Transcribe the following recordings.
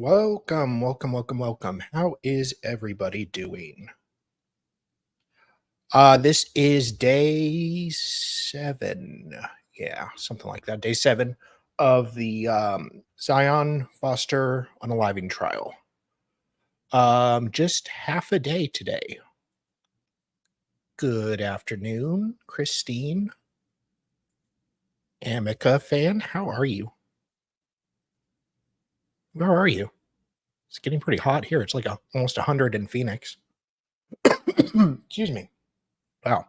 Welcome, welcome, welcome, welcome. How is everybody doing? This is day 7. Yeah, something like that. Day 7 of the Zion Foster unaliving trial. Just half a day today. Good afternoon, Christine. Amica fan, how are you? Where are you? It's getting pretty hot here. It's like almost 100 in Phoenix. Excuse me. Wow.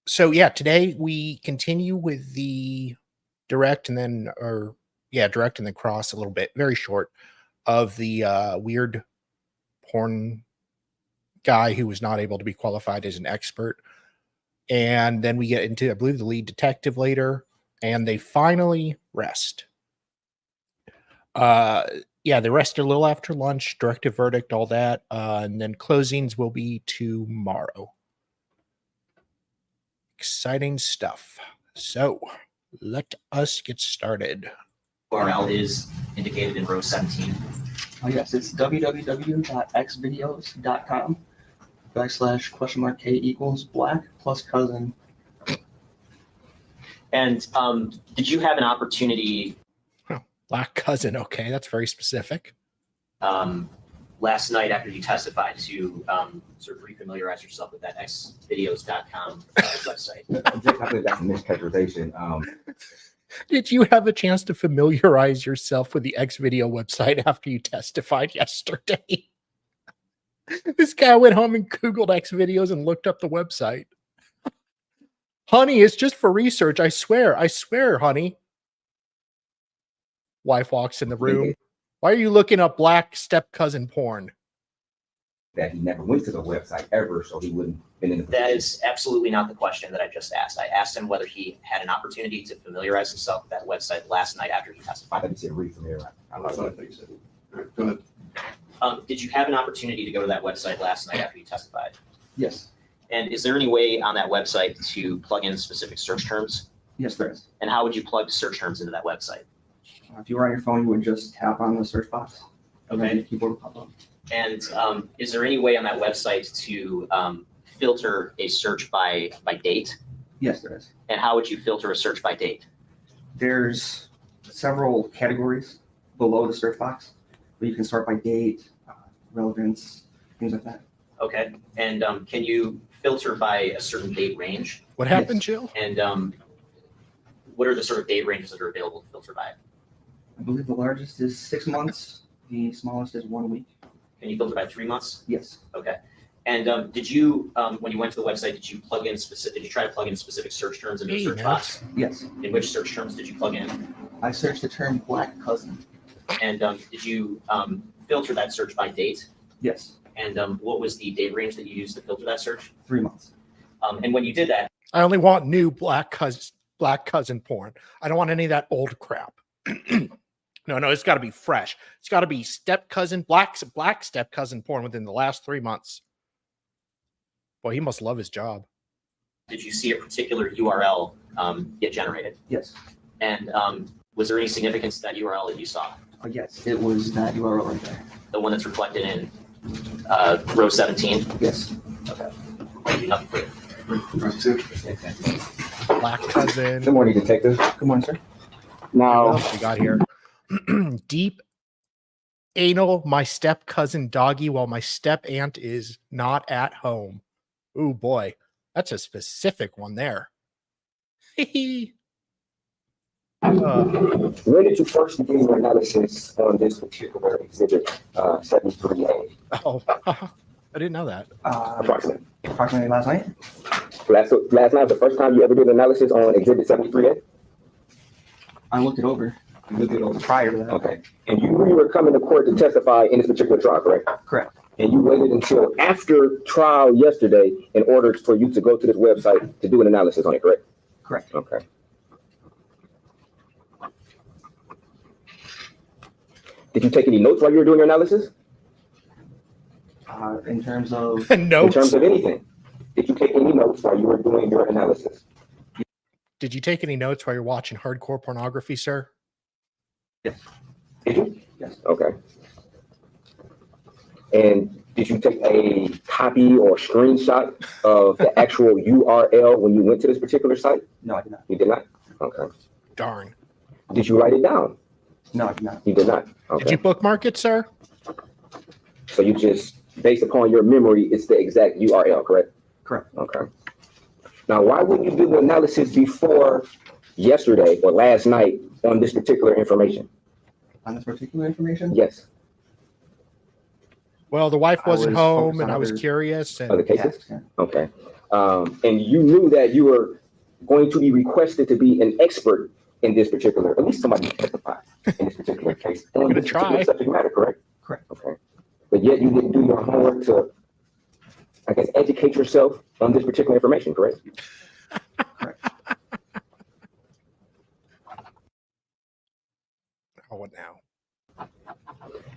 So yeah, today we continue with the direct and then cross a little bit, very short, of the weird porn guy who was not able to be qualified as an expert. And then we get into, I believe, the lead detective later, and they finally rest. They rested a little after lunch, directive verdict, all that. And then closings will be tomorrow. Exciting stuff. So let us get started. URL is indicated in row 17. Oh yes, it's www.xvideos.com/K=black+cousin. And did you have an opportunity? Black cousin. Okay, that's very specific. Last night after you testified to sort of refamiliarize yourself with that xvideos.com website. I think that's a mischaracterization. Did you have a chance to familiarize yourself with the Xvideo website after you testified yesterday? This guy went home and Googled Xvideos and looked up the website. Honey, it's just for research. I swear, honey. Wife walks in the room. Why are you looking up black step cousin porn? That he never went to the website ever, so he wouldn't been in the That is absolutely not the question that I just asked. I asked him whether he had an opportunity to familiarize himself with that website last night after he I testified. thought he said refamiliarize. That's what I think you said. All right, go ahead. Did you have an opportunity to go to that website last night after you testified? Yes, And is there any way on that website to plug in specific search terms? yes there is. And how would you plug search terms into that website? If you were on your phone, you would just tap on the search box. And then Okay. the keyboard will pop up. And is there any way on that website to filter a search by date? Yes, there is. And how would you filter a search by date? There's several categories below the search box, where you can sort by date, relevance, things like that. Okay. And can you filter by a certain date range? What happened, Jill? And what are the sort of date ranges that are available to filter by? I believe the largest is 6 months. The smallest is 1 week. Can you filter by 3 months? Yes. Okay. And did you, when you went to the website, did you try to plug in specific search terms into the Hey, search man. box? Yes. In which search terms did you plug in? I searched the term black cousin. And did you filter that search by date? Yes. And what was the date range that you used to filter that search? 3 months. And when you did that, I only want new black cousin porn. I don't want any of that old crap. No, it's got to be fresh. It's got to be black step cousin porn within the last 3 months. Boy, he must love his job. did you see a particular URL get generated? Yes. And was there any significance to that URL that you saw? Yes, it was that URL right there. The one that's reflected in row 17? Yes. Okay. Thank you. Nothing further. That's it. Black cousin. Good morning, detective. Good morning, sir. What Now, else we got here? Deep anal, my step cousin doggy while my step aunt is not at home. Ooh boy, that's a specific one there. when did you first begin your analysis on this particular exhibit 73A? Oh, I didn't know that. Approximately. Approximately last night. Last night was the first time you ever did an analysis on exhibit 73A? I looked it over. You looked it over. Prior to that. Okay. And you knew you were coming to court to testify in this particular trial, correct? Correct. And you waited until after trial yesterday in order for you to go to this website to do an analysis on it, correct? Correct. Okay. Did you take any notes while you were doing your analysis? In terms of In Notes. terms of anything? Did you take any notes while you were doing your analysis? Did you take any notes while you're watching hardcore pornography, sir? Yes. Did you? Yes. Okay. And did you take a copy or screenshot of the actual URL when you went to this particular site? No, I did not. You did not? Okay. Darn. Did you write it down? No, I did not. You did not? Okay. Did you bookmark it, sir? So you just, based upon your memory, it's the exact URL, correct? Correct. Okay. Now, why wouldn't you do the analysis before yesterday or last night on this particular information? On this particular information? Yes. Well, the wife I wasn't was home, focused and on I was other- curious. Other And cases? Yeah. Okay. And you knew that you were going to be requested to be an expert in this particular, at least somebody to testify in this particular case. On gonna this particular try. subject matter, correct? Correct. Okay. But yet you didn't do your homework to, I guess, educate yourself on this particular information, correct? Correct. oh, what now?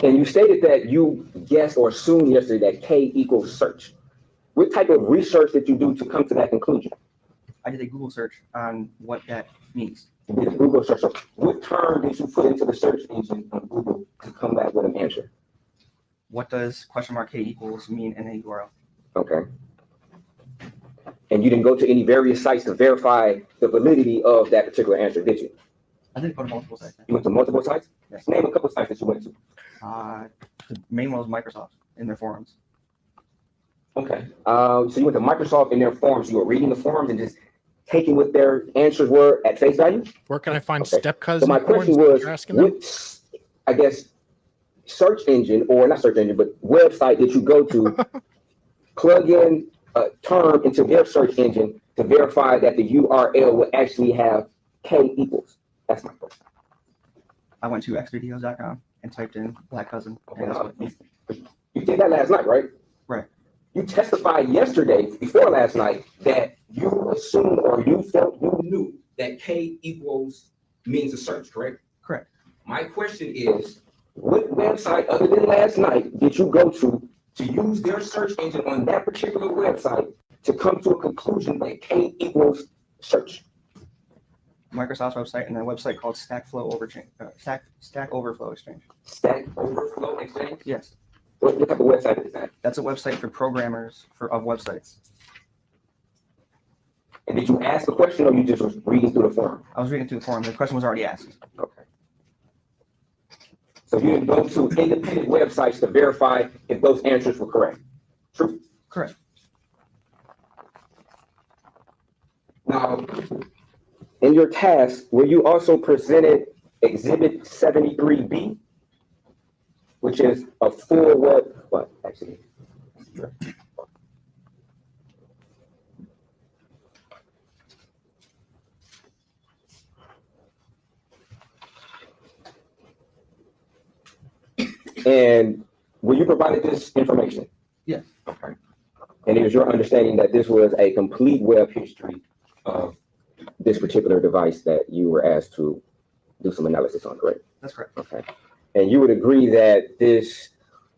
And you stated that you guessed or assumed yesterday that K equals search. What type of research did you do to come to that conclusion? I did a Google search on what that means. You did a Google search. So what term did you put into the search engine on Google to come back with an answer? What does $K equals mean in a URL? Okay. And you didn't go to any various sites to verify the validity of that particular answer, did you? I did go to multiple sites. You went to multiple sites? Yes. Name a couple sites that you went to. The main one was Microsoft in their forums. Okay. So you went to Microsoft in their forums. You were reading the forums and just taking what their answers were at face value? Where can I find Okay. step So cousin? my question porn? was, You're asking them? what, I guess, search engine, or not search engine, but website did you go to plug in a term into their search engine to verify that the URL would actually have K equals? That's my question. I went to xvideos.com and typed in black cousin. And that's what You did that last night, right? Right. You testified yesterday, before last night, that you assumed or you felt you knew that K equals means a search, correct? Correct. My question is, what website other than last night did you go to use their search engine on that particular website to come to a conclusion that K equals search? Microsoft's website and a website called Stack Overflow Exchange. Stack Overflow Exchange? Yes. What type of website is that? That's a website for programmers of websites. And did you ask a question or you just was reading through the forum? I was reading through the forum. The question was already asked. Okay. So you didn't go to independent websites to verify if those answers were correct? True? Correct. Now, in your task, were you also presented Exhibit 73B, which is a full web, what, actually? And were you provided this information? Yes. Okay. And it was your understanding that this was a complete web history of this particular device that you were asked to do some analysis on, correct? That's correct. Okay. And you would agree that this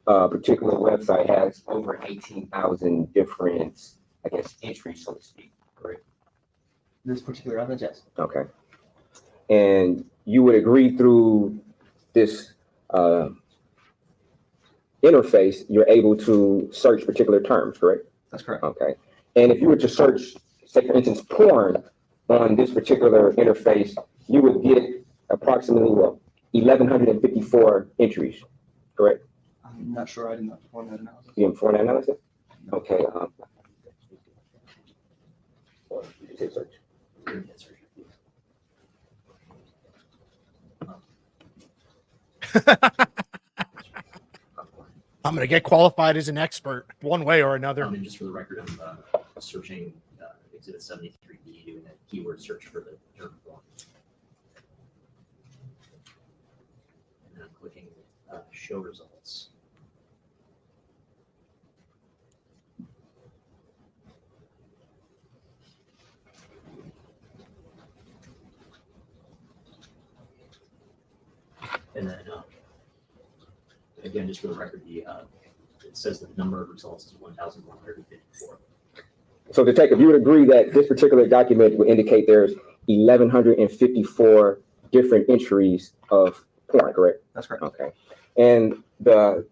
particular website has over 18,000 different, I guess, entries, so to speak, correct? This particular evidence, yes. Okay. And you would agree through this interface, you're able to search particular terms, correct? That's correct. Okay. And if you were to search, say for instance, porn on this particular interface, you would get approximately, well, 1,154 entries, correct? I'm not sure. I did not perform that analysis. You didn't perform that analysis? Okay. Or you can say search. I'm going to get qualified as an expert one way or another. And just for the record, I'm searching Exhibit 73B, doing a keyword search for the term form. And then I'm clicking show results. And then again, just for the record, it says the number of results is 1,154. So Detective, you would agree that this particular document would indicate there's 1,154 different entries of porn, correct? That's correct. Okay. And the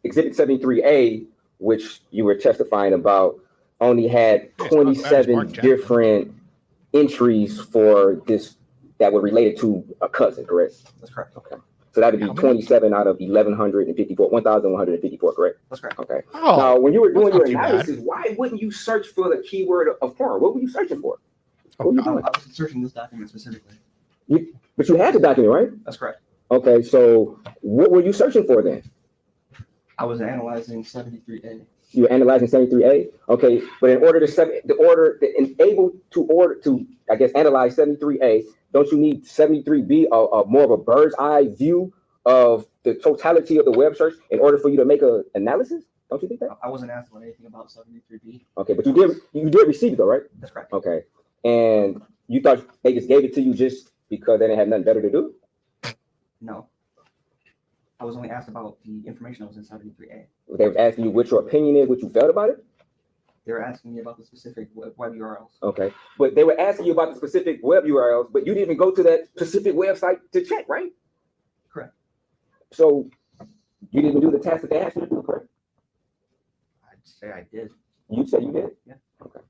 Exhibit 73A, which you were testifying about, only had Yeah, it's not as bad as 27 Mark Jackson. different entries for this that were related to a cousin, correct? That's correct. Okay. So that would be How many? 27 out of 1,154, correct? That's correct. Okay. Oh, Now, when you were doing that's your not too bad. analysis, why wouldn't you search for the keyword of porn? What were you searching for? Oh, What were you God. doing? I was searching this document specifically. But you had the document, right? That's correct. Okay, so what were you searching for then? I was analyzing 73A. You were analyzing 73A? Okay, but in order to I guess, analyze 73A, don't you need 73B, more of a bird's eye view of the totality of the web search in order for you to make an analysis? Don't you think that? I wasn't asked about anything about 73B. Okay, but you did receive it though, right? That's correct. Okay, and you thought they just gave it to you just because they didn't have nothing better to do? No. I was only asked about the information that was in 73A. They were asking you what your opinion is, what you felt about it? They were asking me about the specific web URLs. Okay, but they were asking you about the specific web URLs, but you didn't even go to that specific website to check, right? Correct. So you didn't even do the task that they asked you to do, correct? I'd say I did. You said you did? Yeah. Okay.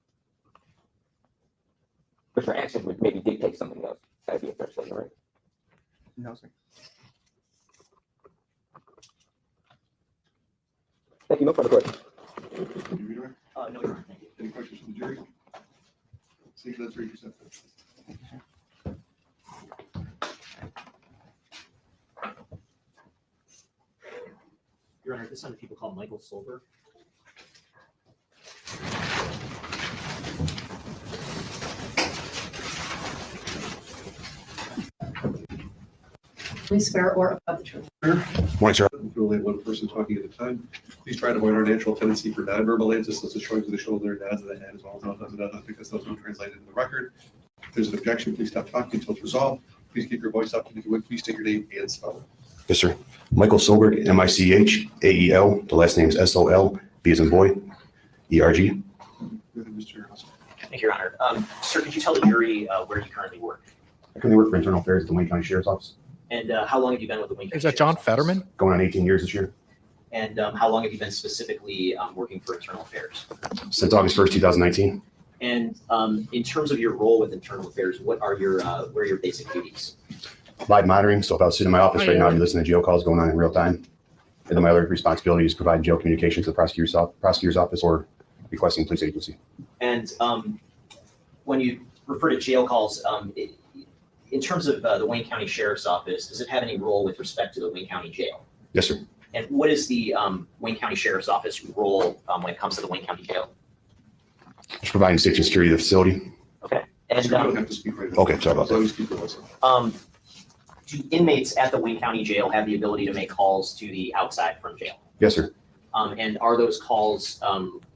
But your actions would maybe dictate something else. That'd be a fair statement, right? No, sir. Thank you. No further questions. No, Your Honor, thank you. Any questions from the jury? See, let's read your sentence. Your Honor, this time people call Michael Solberg. Please swear or above the truth. Morning, sir. We can only have one person talking at a time. Please try to avoid our natural tendency for nonverbal answers, such as showing to the shoulder, nods of the head, as well as because those will translate into the record. If there's an objection, please stop talking until it's resolved. Please keep your voice up, and if you would, please state your name and spell. Yes, sir. Michael Solberg, Michael. The last name is Sol, B as in boy, ERG. Mr. Russell. Thank you, Your Honor. Sir, could you tell the jury where you currently work? I currently work for Internal Affairs at the Wayne County Sheriff's Office. And how long have you been with the Wayne County Is that John Sheriff's Office? Fetterman? Going on 18 years this year. And how long have you been specifically working for Internal Affairs? Since August 1st, 2019. And in terms of your role with Internal Affairs, what are your where are your basic duties? Live monitoring. So if I was sitting in my office right now, I'd be listening to jail calls going on in real time. And then my other responsibility is provide jail communication to the prosecutor's office or requesting police agency. And when you refer to jail calls, in terms of the Wayne County Sheriff's Office, does it have any role with respect to the Wayne County Jail? Yes, sir. And what is the Wayne County Sheriff's Office role when it comes to the Wayne County Jail? Just providing safety and security of the facility. Okay. Sir, And you don't have to speak right now. Okay, sorry about As long that. as you keep your voice up. do inmates at the Wayne County Jail have the ability to make calls to the outside from jail? Yes, sir. And are those calls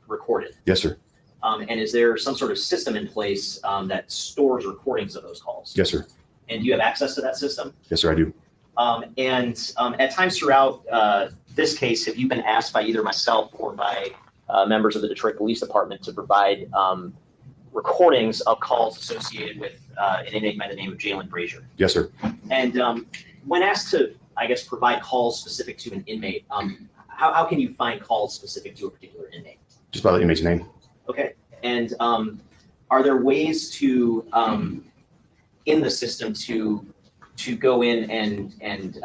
recorded? Yes, sir. And is there some sort of system in place that stores recordings of those calls? Yes, sir. And do you have access to that system? Yes, sir, I do. And at times throughout this case, have you been asked by either myself or by members of the Detroit Police Department to provide recordings of calls associated with an inmate by the name of Jaylin Brazier? Yes, sir. And when asked to, I guess, provide calls specific to an inmate, how can you find calls specific to a particular inmate? Just by the inmate's name. Okay. And are there ways to in the system to go in and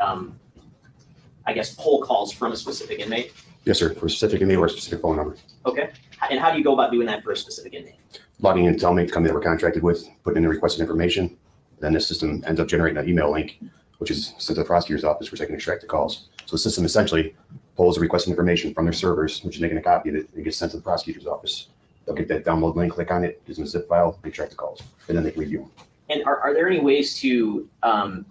I guess pull calls from a specific inmate? Yes, sir. For a specific inmate or a specific phone number. Okay. And how do you go about doing that for a specific inmate? Logging in, tell me the company that we're contracted with, putting in the requested information. Then the system ends up generating an email link, which is sent to the prosecutor's office, which they can extract the calls. So the system essentially pulls the requested information from their servers, which is making a copy of it, and gets sent to the prosecutor's office. They'll get that download link, click on it, gives them a zip file, they extract the calls, and then they can review them. And are there any ways to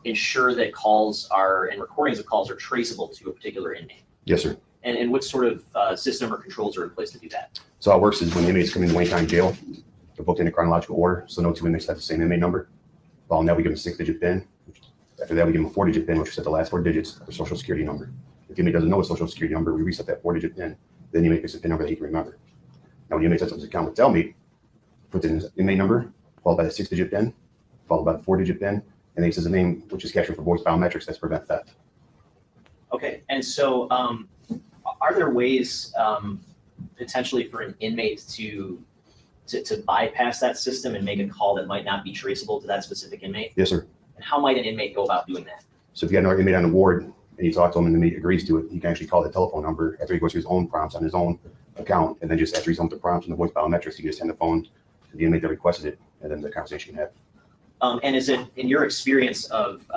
ensure that calls are and recordings of calls are traceable to a particular inmate? Yes, sir. And what sort of system or controls are in place to do that? So how it works is when the inmates come into Wayne County Jail, they're booked in a chronological order, so no two inmates have the same inmate number. Following that, we give them a 6-digit PIN. After that, we give them a 4-digit PIN, which is at the last 4 digits of their social security number. If the inmate doesn't know a social security number, we reset that 4-digit PIN. Then the inmate picks a PIN number that he can remember. Now, when the inmate sets up his account with Tell Me, puts in his inmate number, followed by the 6-digit PIN, followed by the 4-digit PIN, and then he says a name which is captured for voice biometrics that's prevent theft. Okay, and so are there ways potentially for an inmate to bypass that system and make a call that might not be traceable to that specific inmate? Yes, sir. And how might an inmate go about doing that? So if you got another inmate on the ward and you talk to him and the inmate agrees to it, he can actually call the telephone number after he goes through his own prompts on his own account, and then just after he's done with the prompts and the voice biometrics, he can just send the phone to the inmate that requested it, and then the conversation can happen. And is it, in your experience of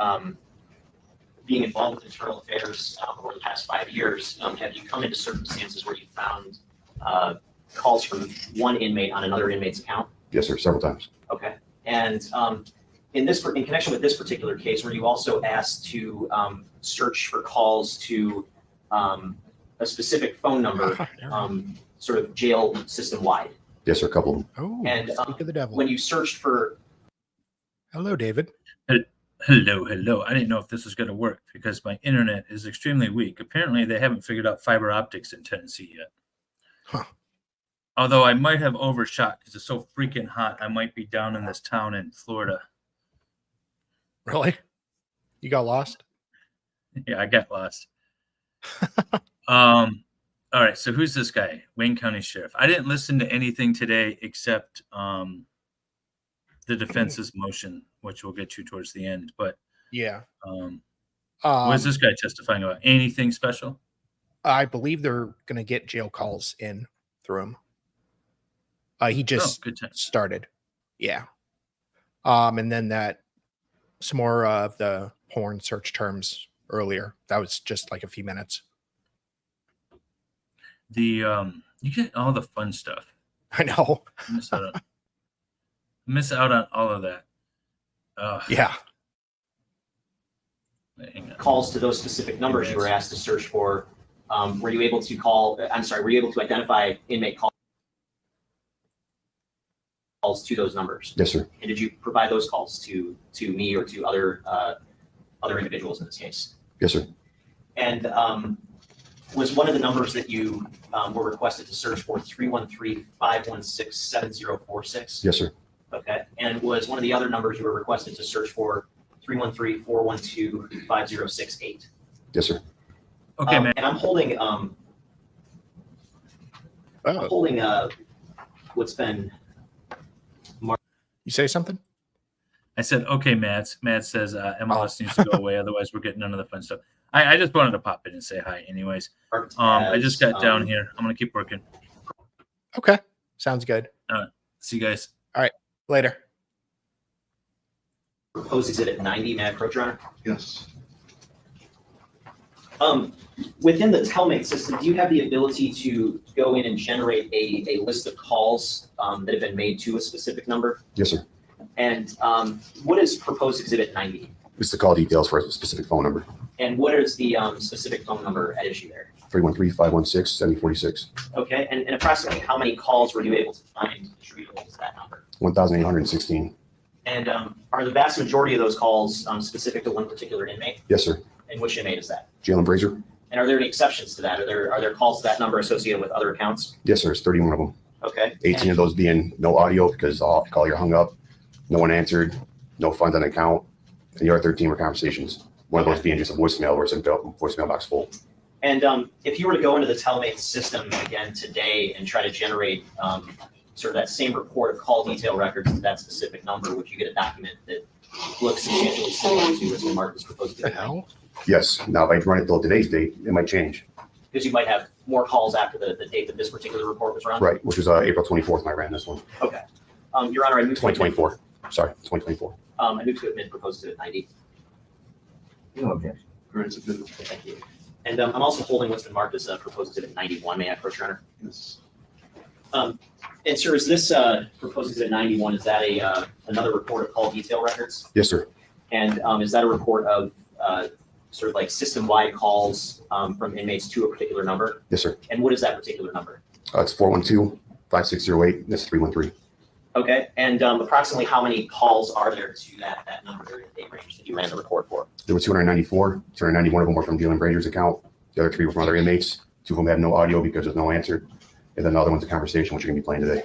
being involved with internal affairs over the past 5 years, have you come into circumstances where you found calls from one inmate on another inmate's account? Yes, sir, several times. Okay. And in connection with this particular case, were you also asked to search for calls to a specific phone number, sort of jail system wide? Yes, sir, a couple of them. Oh, And speak of the devil. when you searched for, Hello, David. Hello. I didn't know if this was going to work because my internet is extremely weak. Apparently, they haven't figured out fiber optics in Tennessee yet. Huh. Although I might have overshot because it's so freaking hot. I might be down in this town in Florida. Really? You got lost? Yeah, I got lost. All right. So who's this guy? Wayne County Sheriff. I didn't listen to anything today except the defense's motion, which we'll get to towards the end. But Yeah. what is this guy testifying about? Anything special? I believe they're going to get jail calls in through him. He just good time. started. Yeah. And then some more of the porn search terms earlier. That was just like a few minutes. You get all the fun stuff. I know. Miss out on all of that. Yeah. Hang on. calls to those specific numbers you were asked to search for, were you able to identify inmate calls to those numbers? Yes, sir. And did you provide those calls to me or to other individuals in this case? Yes, sir. And was one of the numbers that you were requested to search for 313-516-7046? Yes, sir. Okay. And was one of the other numbers you were requested to search for 313-412-5068? Yes, sir. Okay, man. And I'm holding what's been You say something? I said, okay, Matt. Matt says MLS needs to go away. Otherwise, we're getting none of the fun stuff. I just wanted to pop in and say hi anyways. marked I as, just got down here. I'm going to keep working. Okay. Sounds good. See you guys. Later. Proposed exhibit 90, may I approach, Your Honor? Yes. Within the Telmate system, do you have the ability to go in and generate a list of calls that have been made to a specific number? Yes, sir. And what is proposed exhibit 90? It's the call details for a specific phone number. And what is the specific phone number at issue there? 313-516-7046. Okay, and approximately how many calls were you able to find attributable to that number? 1,816. And are the vast majority of those calls specific to one particular inmate? Yes, sir. And which inmate is that? Jaylin Brazier. And are there any exceptions to that? Are there calls to that number associated with other accounts? Yes, sir. It's 31 of them. Okay. 18 of those being no audio because all call you're hung up, no one answered, no funds on account, and the other 13 were conversations. One of those being just a voicemail where it's in voicemail box full. And if you were to go into the Telmate system again today and try to generate sort of that same report of call detail records to that specific number, would you get a document that looks substantially similar to what's been marked as proposed? The hell? Yes. Now, if I run it till today's date, it might change. Because you might have more calls after the date that this particular report was run? Right, which was April 24th when I ran this one. Okay. Your Honor, I move to admit, 2024. Sorry, 2024. I move to admit proposed exhibit 90. No objection. Grant submitted. Thank you. And I'm also holding what's been marked as proposed exhibit 91. May I approach, Your Honor? Yes. And sir, is this proposed exhibit 91, is that another report of call detail records? Yes, sir. And is that a report of sort of like system-wide calls from inmates to a particular number? Yes, sir. And what is that particular number? It's 412-5608. That's 313. Okay, and approximately how many calls are there to that number during the date range that you ran the report for? There were 294. 291 of them were from Jaylin Brazier's account. The other 3 were from other inmates. 2 of them had no audio because there's no answer. And then the other one's a conversation, which you're going to be playing today.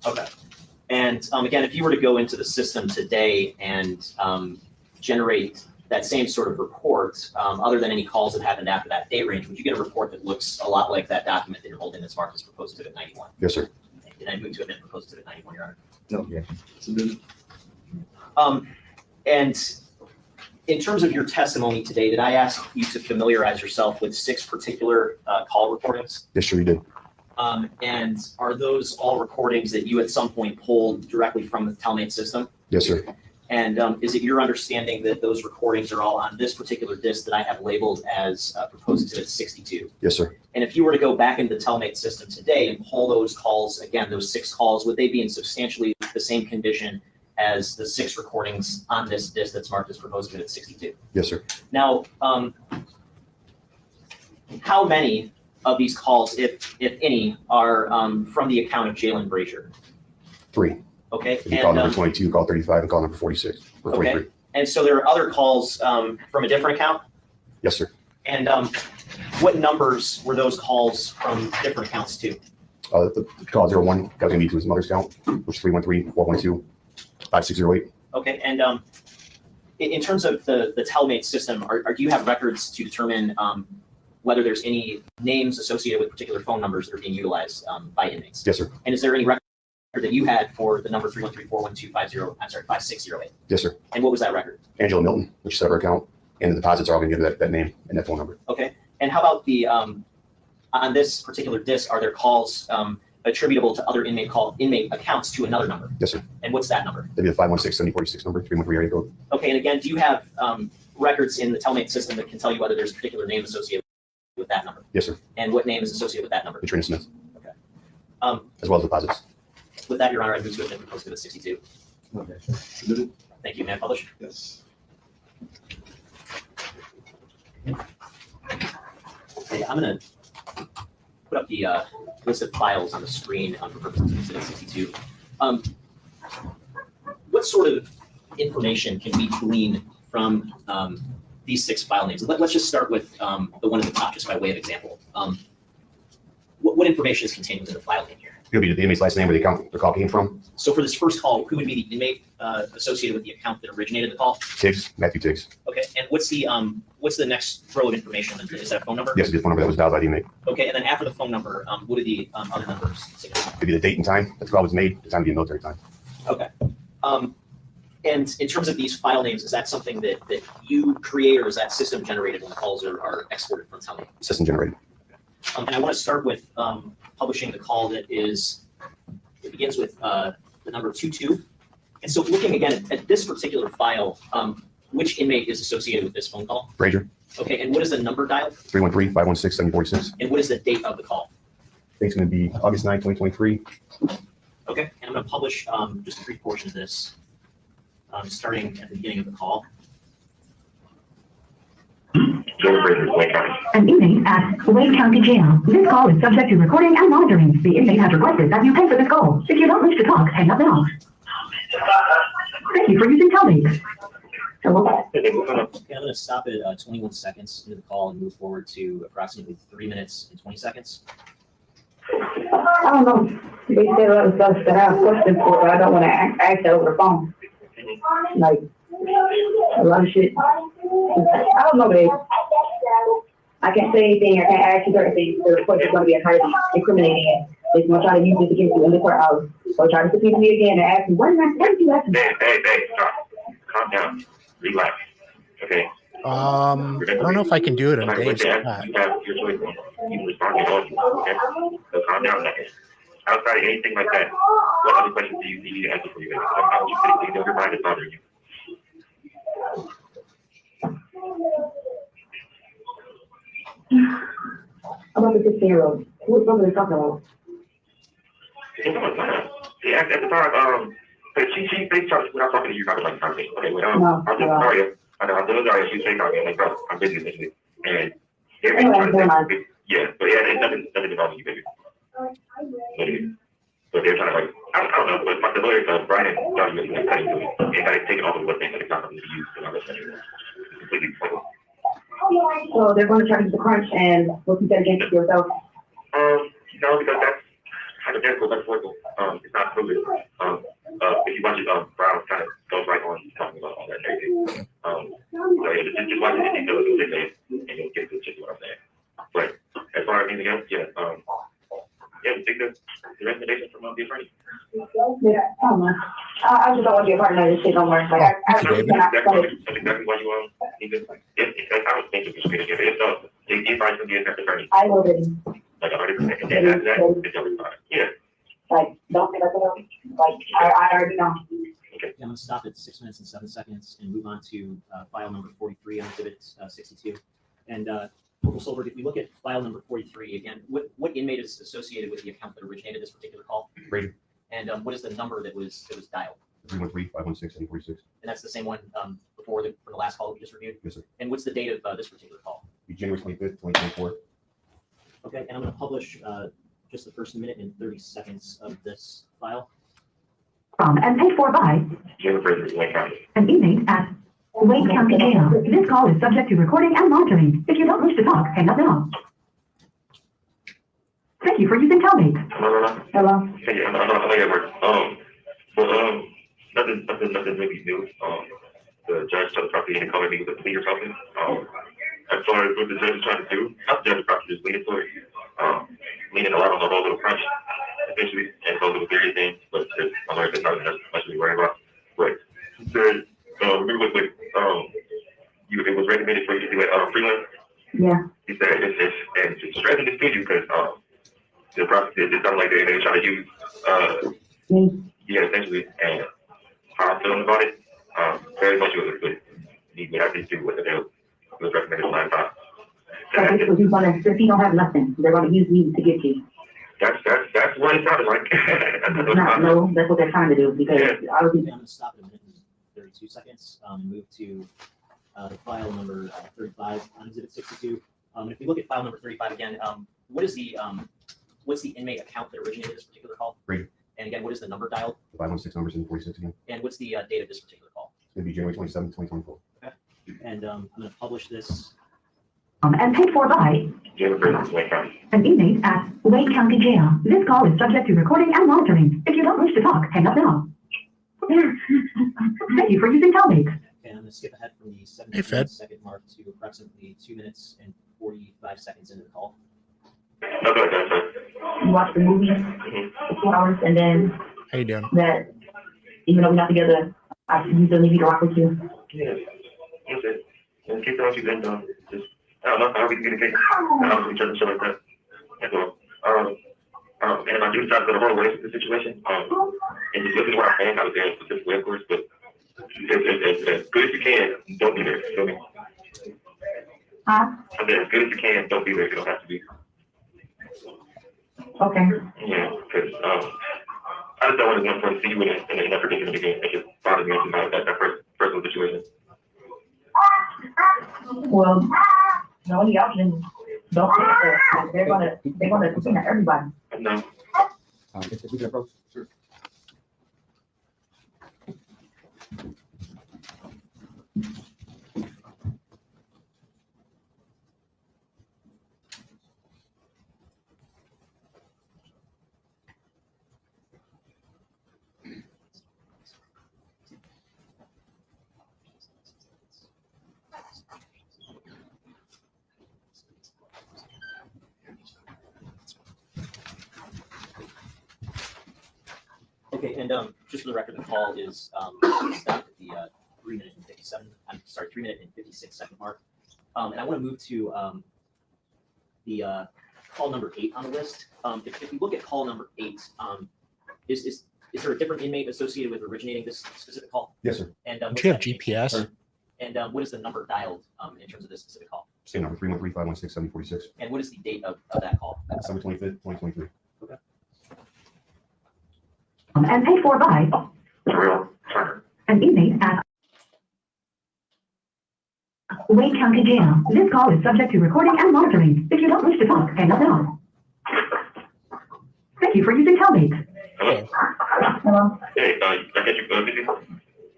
Okay. And again, if you were to go into the system today and generate that same sort of report, other than any calls that happened after that date range, would you get a report that looks a lot like that document that you're holding that's marked as proposed exhibit 91? Yes, sir. Did I move to amend proposed exhibit 91, Your Honor? No, yeah. Submitted. And in terms of your testimony today, did I ask you to familiarize yourself with 6 particular call recordings? Yes, sir, you did. And are those all recordings that you at some point pulled directly from the Telmate system? Yes, sir. And is it your understanding that those recordings are all on this particular disk that I have labeled as proposed exhibit 62? Yes, sir. And if you were to go back into the Telmate system today and pull those calls, again, those 6 calls, would they be in substantially the same condition as the 6 recordings on this disk that's marked as proposed exhibit 62? Yes, sir. Now, how many of these calls, if any, are from the account of Jaylin Brazier? 3. Okay. If you call number 22, call 35, and call number 46 or 43. Okay. And so there are other calls from a different account? Yes, sir. And what numbers were those calls from different accounts to? The call 01, that was going to be to his mother's account, which is 313-412-5608. Okay. And in terms of the Telmate system, do you have records to determine whether there's any names associated with particular phone numbers that are being utilized by inmates? Yes, sir. And is there any record that you had for the number 313-412-5608? Yes, sir. And what was that record? Angela Milton, which is her account, and the deposits are all going to give that name and that phone number. Okay. And how about the on this particular disk, are there calls attributable to other inmate accounts to another number? Yes, sir. And what's that number? That'd be the 516-7046 number, 313 area code. Okay. And again, do you have records in the Telmate system that can tell you whether there's a particular name associated with that number? Yes, sir. And what name is associated with that number? Katrina Smith. Okay. As well as deposits. With that, Your Honor, I move to amend proposed exhibit 62. Okay. Submitted. Thank you. May I publish? Yes. Okay, I'm going to put up the list of files on the screen for purposes of exhibit 62. What sort of information can we glean from these 6 file names? Let's just start with the one at the top, just by way of example. What information is contained within the file name here? It'll be the inmate's last name where the account the call came from. So for this first call, who would be the inmate associated with the account that originated the call? Tiggs, Matthew Tiggs. Okay, and what's the next row of information? Is that a phone number? Yes, it's the phone number that was dialed by the inmate. Okay, and then after the phone number, what are the other numbers signify? It'll be the date and time that the call was made, the time of the military time. Okay. And in terms of these file names, is that something that you create, or is that system generated when the calls are exported from Telmate? System generated. And I want to start with publishing the call that begins with the number 22. And so looking again at this particular file, which inmate is associated with this phone call? Brazier. Okay, and what is the number dialed? 313-516-7046. And what is the date of the call? I think it's going to be August 9, 2023. Okay, and I'm going to publish just a brief portion of this, starting at the beginning of the call. Jaylin Brazier, Wayne County. An inmate at Wayne County Jail. This call is subject to recording and monitoring. The inmate has requested that you pay for this call. If you don't wish to talk, hang up now. Thank you for using Telmate. Hello. Okay, I'm going to stop at 21 seconds into the call and move forward to approximately 3 minutes and 20 seconds. I don't know. They said a lot of stuff that I have questions for, but I don't want to ask that over the phone. Like, a lot of shit. I don't know, babe. I can't say anything. I can't ask you certain things. The report is going to be entirely incriminating. They're going to try to use this against you in the courthouse. Or try to subpoena me again and ask me, what did you ask me? Hey, stop. Calm down. Relax. Okay. I don't know if I can do it on Dave's spot. You have your choice. You respond to all. Okay. So calm down a second. Outside of anything like that, what other questions do you need to answer for you? I want you to think of your mind is bothering you. About the 16-year-old. Who's somebody talking about? Yeah, at the time, she faced Charlie when I'm talking to you, talking like something. Okay, well, No, I'm just sorry. I'm doing sorry. She's saying something like, bro, I'm busy this week. And they're Anyway, trying to never mind. yeah, but yeah, it's nothing involving you, baby. So they're trying to like, I don't know, but the lawyer, Brian, Johnny, really like cutting to it. And got it taken off of what they said it's not something to use and all that stuff. It's completely pointless. So they're going to try to do the crunch and what you said against yourself. No, because that's hypothetical, that's local. It's not proven. if you watch it, Brown kind of goes right on talking about all that and everything. So yeah, just watch it and you'll get it, and you'll get the gist of what I'm saying. But as far as anything else, yeah, we take the recommendation from the attorney. Yeah, I don't know. I just don't want to be a part of this shit no more. Like, I really cannot play. That's exactly why you need to. If that's how it's thinking, it's going to get it. So they advise them to get that attorney. I will be. Like 100%. And then after that, it's always fine. Yeah. Like, don't think I can. Like, I already know. Yeah, I'm gonna stop at 6 minutes and 7 seconds and move on to file number 43 on exhibit 62. And Corporal Solberg, if we look at file number 43 again, what inmate is associated with the account that originated this particular call? Brady. And what is the number that was dialed? 313-516-7046. And that's the same one for the last call that we just reviewed. Yes, sir. And what's the date of this particular call? January 25th, 2024. Okay, and I'm going to publish just the first minute and 30 seconds of this file. From and paid for by Jaylin Brazier, Wayne County. an inmate at Wayne County Jail. This call is subject to recording and monitoring. If you don't wish to talk, hang up now. Thank you for using Telmate. Hello. Hello. Hey, I know that works. Nothing really new. The judge told the prosecutor to come at me with a plea or something. As far as what the judge is trying to do, not the judge, the prosecutor is leaning towards, leaning a lot on the whole little crunch, essentially, and whole little theory thing, but I'm not going to much to be worried about. But he said, remember what, it was recommended for you to do it freelance? Yeah. He said, it's stressing this to you because, the prosecutor, it sounded like they're trying to use, Me. yeah, essentially, and how I'm feeling about it, very much would need me to do what was recommended last time. So basically, if you don't have nothing, they're gonna use me to get you. That's what it sounded like. No, that's what they're trying to do because I was. Okay, I'm going to stop at a minute and 32 seconds and move to the file number 35 on exhibit 62. And if we look at file number 35 again, what's the inmate account that originated this particular call? Brady. And again, what is the number dialed? 516 numbers and 46 again. And what's the date of this particular call? It's going to be January 27th, 2024. And I'm going to publish this. And paid for by Jaylin Brazier, Wayne County. an inmate at Wayne County Jail. This call is subject to recording and monitoring. If you don't wish to talk, hang up now. Thank you for using Telmate. Okay, I'm going to skip ahead from the 17-second mark to approximately 2 minutes and 45 seconds into the call. You watch the movie for 2 hours, and then How you doing? that, even though we're not together, I usually leave you to rock with you. Yeah, that's it. And keep on you then, just, I don't know how we can communicate. I don't know each other, shit like that. That's all. And if I do decide to go the wrong way with the situation, and just listen to what I'm saying, I was there specifically, of course, but as good as you can, don't be there. You know what I mean? Huh? I said, as good as you can, don't be there. You don't have to be. Okay. Yeah, because I just don't want to see you in that predicament again. It just bothers me about that personal situation. Well, the only option, don't they're gonna subpoena everybody. No. If we can approach. Sure. Okay, and just for the record, the call is stopped at the 3 minute and 57. I'm sorry, 3 minute and 56 second mark. And I want to move to the call number 8 on the list. If you look at call number 8, is there a different inmate associated with originating this specific call? Yes, sir. And Don't what's you have that name? GPS? And what is the number dialed in terms of this specific call? Same number, 313-516-7046. And what is the date of that call? December 25th, 2023. And paid for by Real Turner. an inmate at Wayne County Jail. This call is subject to recording and monitoring. If you don't wish to talk, hang up now. Thank you for using Telmate. Hello? Hello? Hey, I get you busy?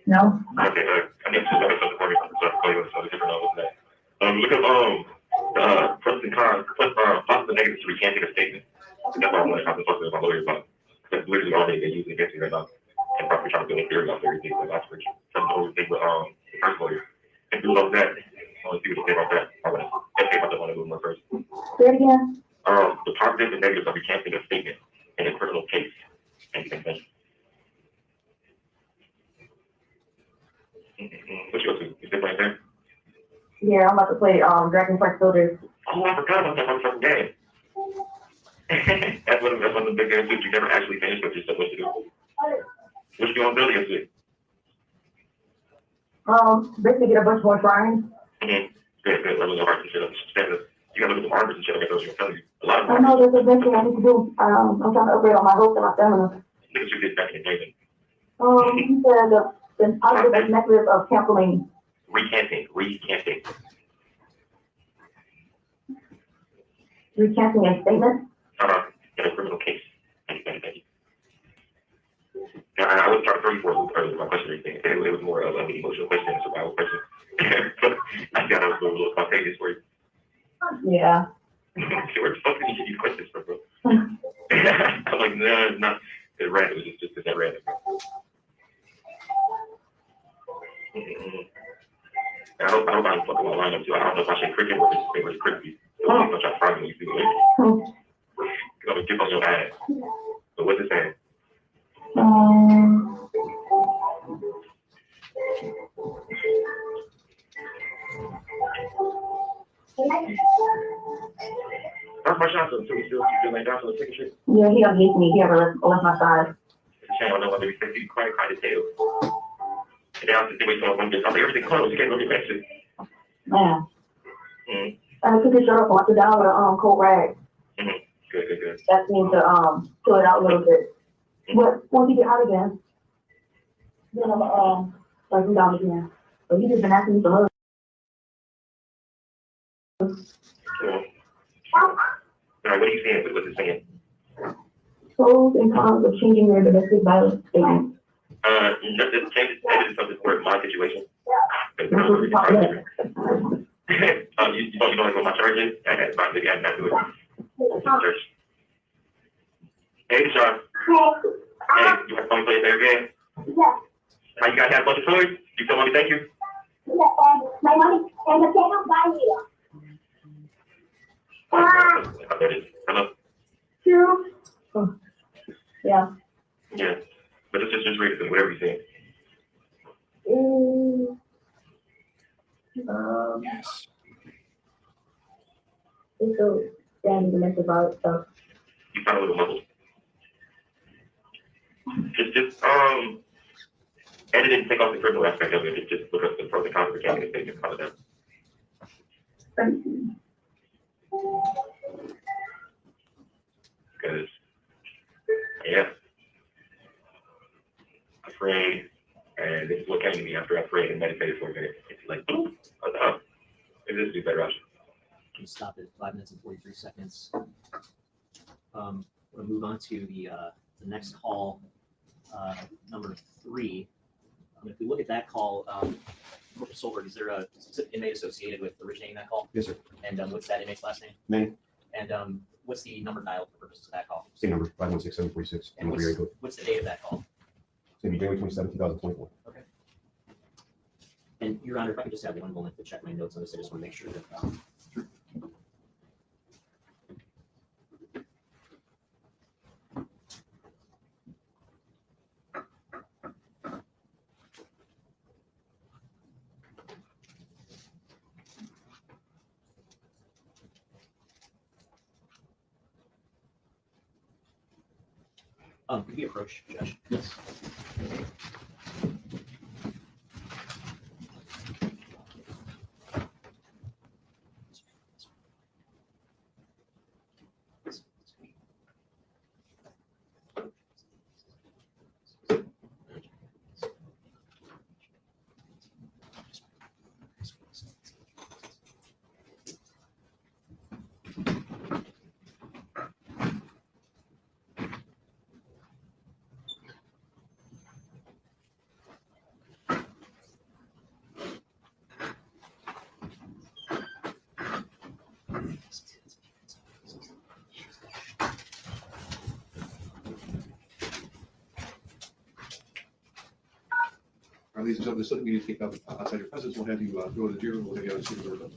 No? Okay, I need to look at something for me, so I'll call you on some different numbers today. Look at, pros and cons, positive and negatives to recanting a statement. That's what I want to talk to my lawyer about. That's literally all they're using against me right now. and probably trying to build a theory off everything. Like that's rich. Some whole thing with the first lawyer. And do all that. I want to see what they say about that. I want to say about that one a little more first. Say it again. The positives and negatives of recanting a statement in a criminal case and convention. What you up to? You still playing there? Yeah, I'm about to play Dragon Quest Builders. Oh, I forgot about that motherfucking game. that's one of the big games that you never actually finished, but you still what to do. What you doing building this week? Basically get a bunch more shrines. Mm-hmm. Good. Level of art and shit. You gotta look at the armors and shit. I guess I was gonna tell you. A lot of I know there's a bunch I need to do. I'm trying to upgrade on my host and my stamina. niggas you did back in the day. He said the positive necklace of Campoline. Recanting. Recanting a statement. In a criminal case. Now, I was trying to throw you for a loop earlier with my question or anything. It was more of an emotional question, a survival question. But I got a little spontaneous for you. Yeah. Where the fuck did you get these questions from, bro? I'm like, no, it's not. It's random. It's just that random. I hope I'm fucking my line up too. I don't know if I should cricket or if it's crispy. So I'm trying to find when you see it. I'm gonna get on your ass. So what's it saying? That's my shot, so you still laying down for the second shit. Yeah, he don't hate me. He ever left my side. It's a shame I don't know whether we see quiet detail. And now the wait till one gets out there, everything closed. You can't go get back to. Man. Mm-hmm. I took his shirt off and wiped it down with a cold rag. Mm-hmm. Good. That seemed to pull it out a little bit. But once he get out again, then I'm like him down again. So he just been asking me for hugs. Cool. All right, what are you saying? What's it saying? Pros and cons of changing your domestic violence statement. Just change it to something for my situation. That's what we talked about. You don't know what my charge is? I had to do it. Church. Hey, Sean. Hey, you want to play a fair game? Yeah. How you guys have a bunch of toys? You still want me to thank you? Yeah, and my money and the table by here. Hello? Two. Oh. Yeah. Yeah. But it's just read it, whatever you say. Yes. It's so standing domestic violence stuff. You sound a little muffled. Just edit and take off the criminal aspect of it. Just look up the pros and cons of the candidate and take it down. Because, yeah, I prayed, and this is what came to me after I prayed and meditated for a minute. It's like, maybe this would be a better option. Can you stop at 5 minutes and 43 seconds? We'll move on to the next call, number 3. If we look at that call, Corporal Solberg, is there a specific inmate associated with originating that call? Yes, sir. And what's that inmate's last name? Manny, And what's the number dialed for purposes of that call? same number, 516-746. And what's the date of that call? It's gonna be January 27, 2024. Okay. And Your Honor, if I could just have 1 moment to check my notes on this, I just want to make sure that. Could we approach, Judge? Yes. ladies and gentlemen, there's something we need to take up outside your presence. We'll have you go to the jury room. We'll have you out to the door.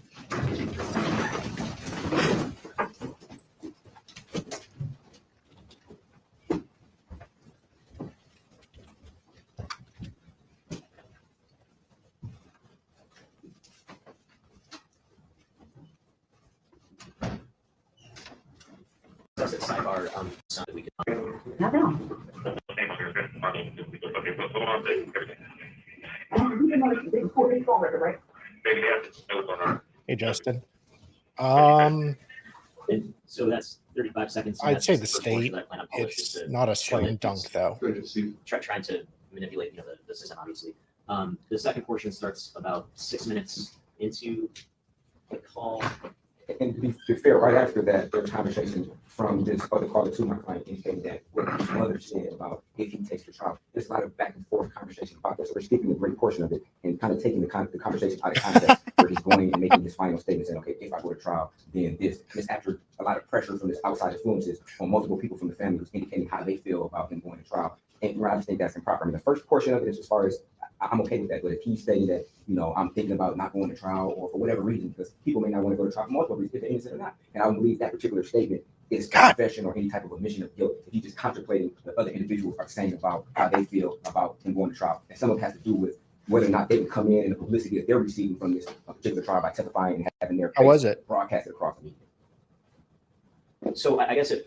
Sidebar, so that we can. I know. Hey, Justin. And so that's 35 seconds. and I'd that's say just the first portion state, that I plan on publishing, just it's to not a show slam that dunk, it's though. Go ahead, Steve. trying to manipulate, the system, obviously. The second portion starts about 6 minutes into the call. And to be fair, right after that, there's conversation from this other caller to my client indicating that what his mother said about if he takes the trial. There's a lot of back and forth conversation about this. We're skipping a great portion of it and kind of taking the conversation out of context where he's going and making his final statement saying, okay, if I go to trial, then this. And it's after a lot of pressure from this outside influences on multiple people from the family who's indicating how they feel about him going to trial. And I just think that's improper. I mean, the first portion of it is as far as I'm okay with that, but if he's stating that, I'm thinking about not going to trial or for whatever reason, because people may not want to go to trial for multiple reasons, if they're innocent or not. And I don't believe that particular statement is confession or any type of admission of guilt. If he's just contemplating what other individuals are saying about how they feel about him going to trial. And some of it has to do with whether or not they would come in and the publicity that they're receiving from this particular trial by testifying and having their How was it? broadcasted across the media. So I guess if,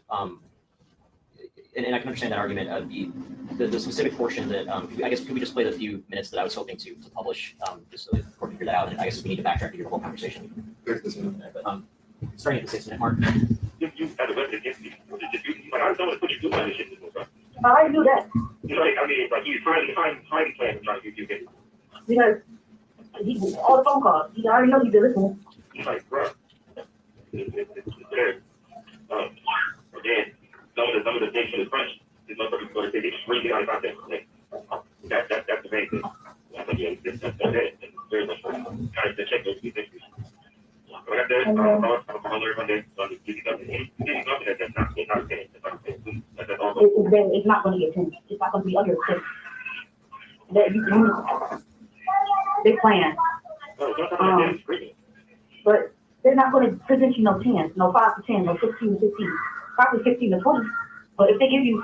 and I can understand that argument. The specific portion that I guess could we just play the few minutes that I was hoping to publish, just so that the court can figure that out. And I guess we need to backtrack to your whole conversation. There's this one. But starting at the 6 minute mark. You had a weapon against me. Like, I don't know what you do on this shit. How do you do that? I mean, like, he's trying to plan to try to get you get. Because he, all the phone calls, he already knows you've been listening. He's like, bro. It's there. Again, some of the things from the French, this motherfucker's going to take it extremely out of context. Like, that's the main thing. I think, yeah, that's it. Very much. Guys, to check those few things. Like I said, I'm learning Monday, so I'm just giving something that's not saying. That's all. It's not going to get 10. It's not going to be under 10. They plan. But they're not going to present you no 10, no 5 to 10, no 15 to 15, probably 15 to 20. But if they give you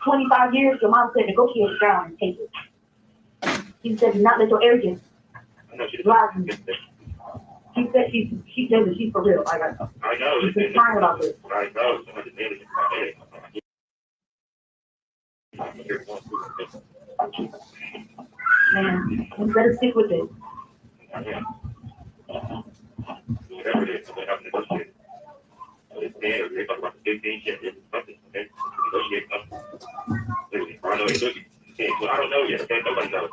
25 years, your mom said negotiate it down and take it. She said not let your arrogance drive you. She said she said that she's for real. I know. She's been crying about this. I know. Man, you better stick with it. Whatever it is, they have to negotiate. They talk about the 15 shit, it's something, okay? Negotiate something. I know it's well, I don't know yet, okay? Nobody knows.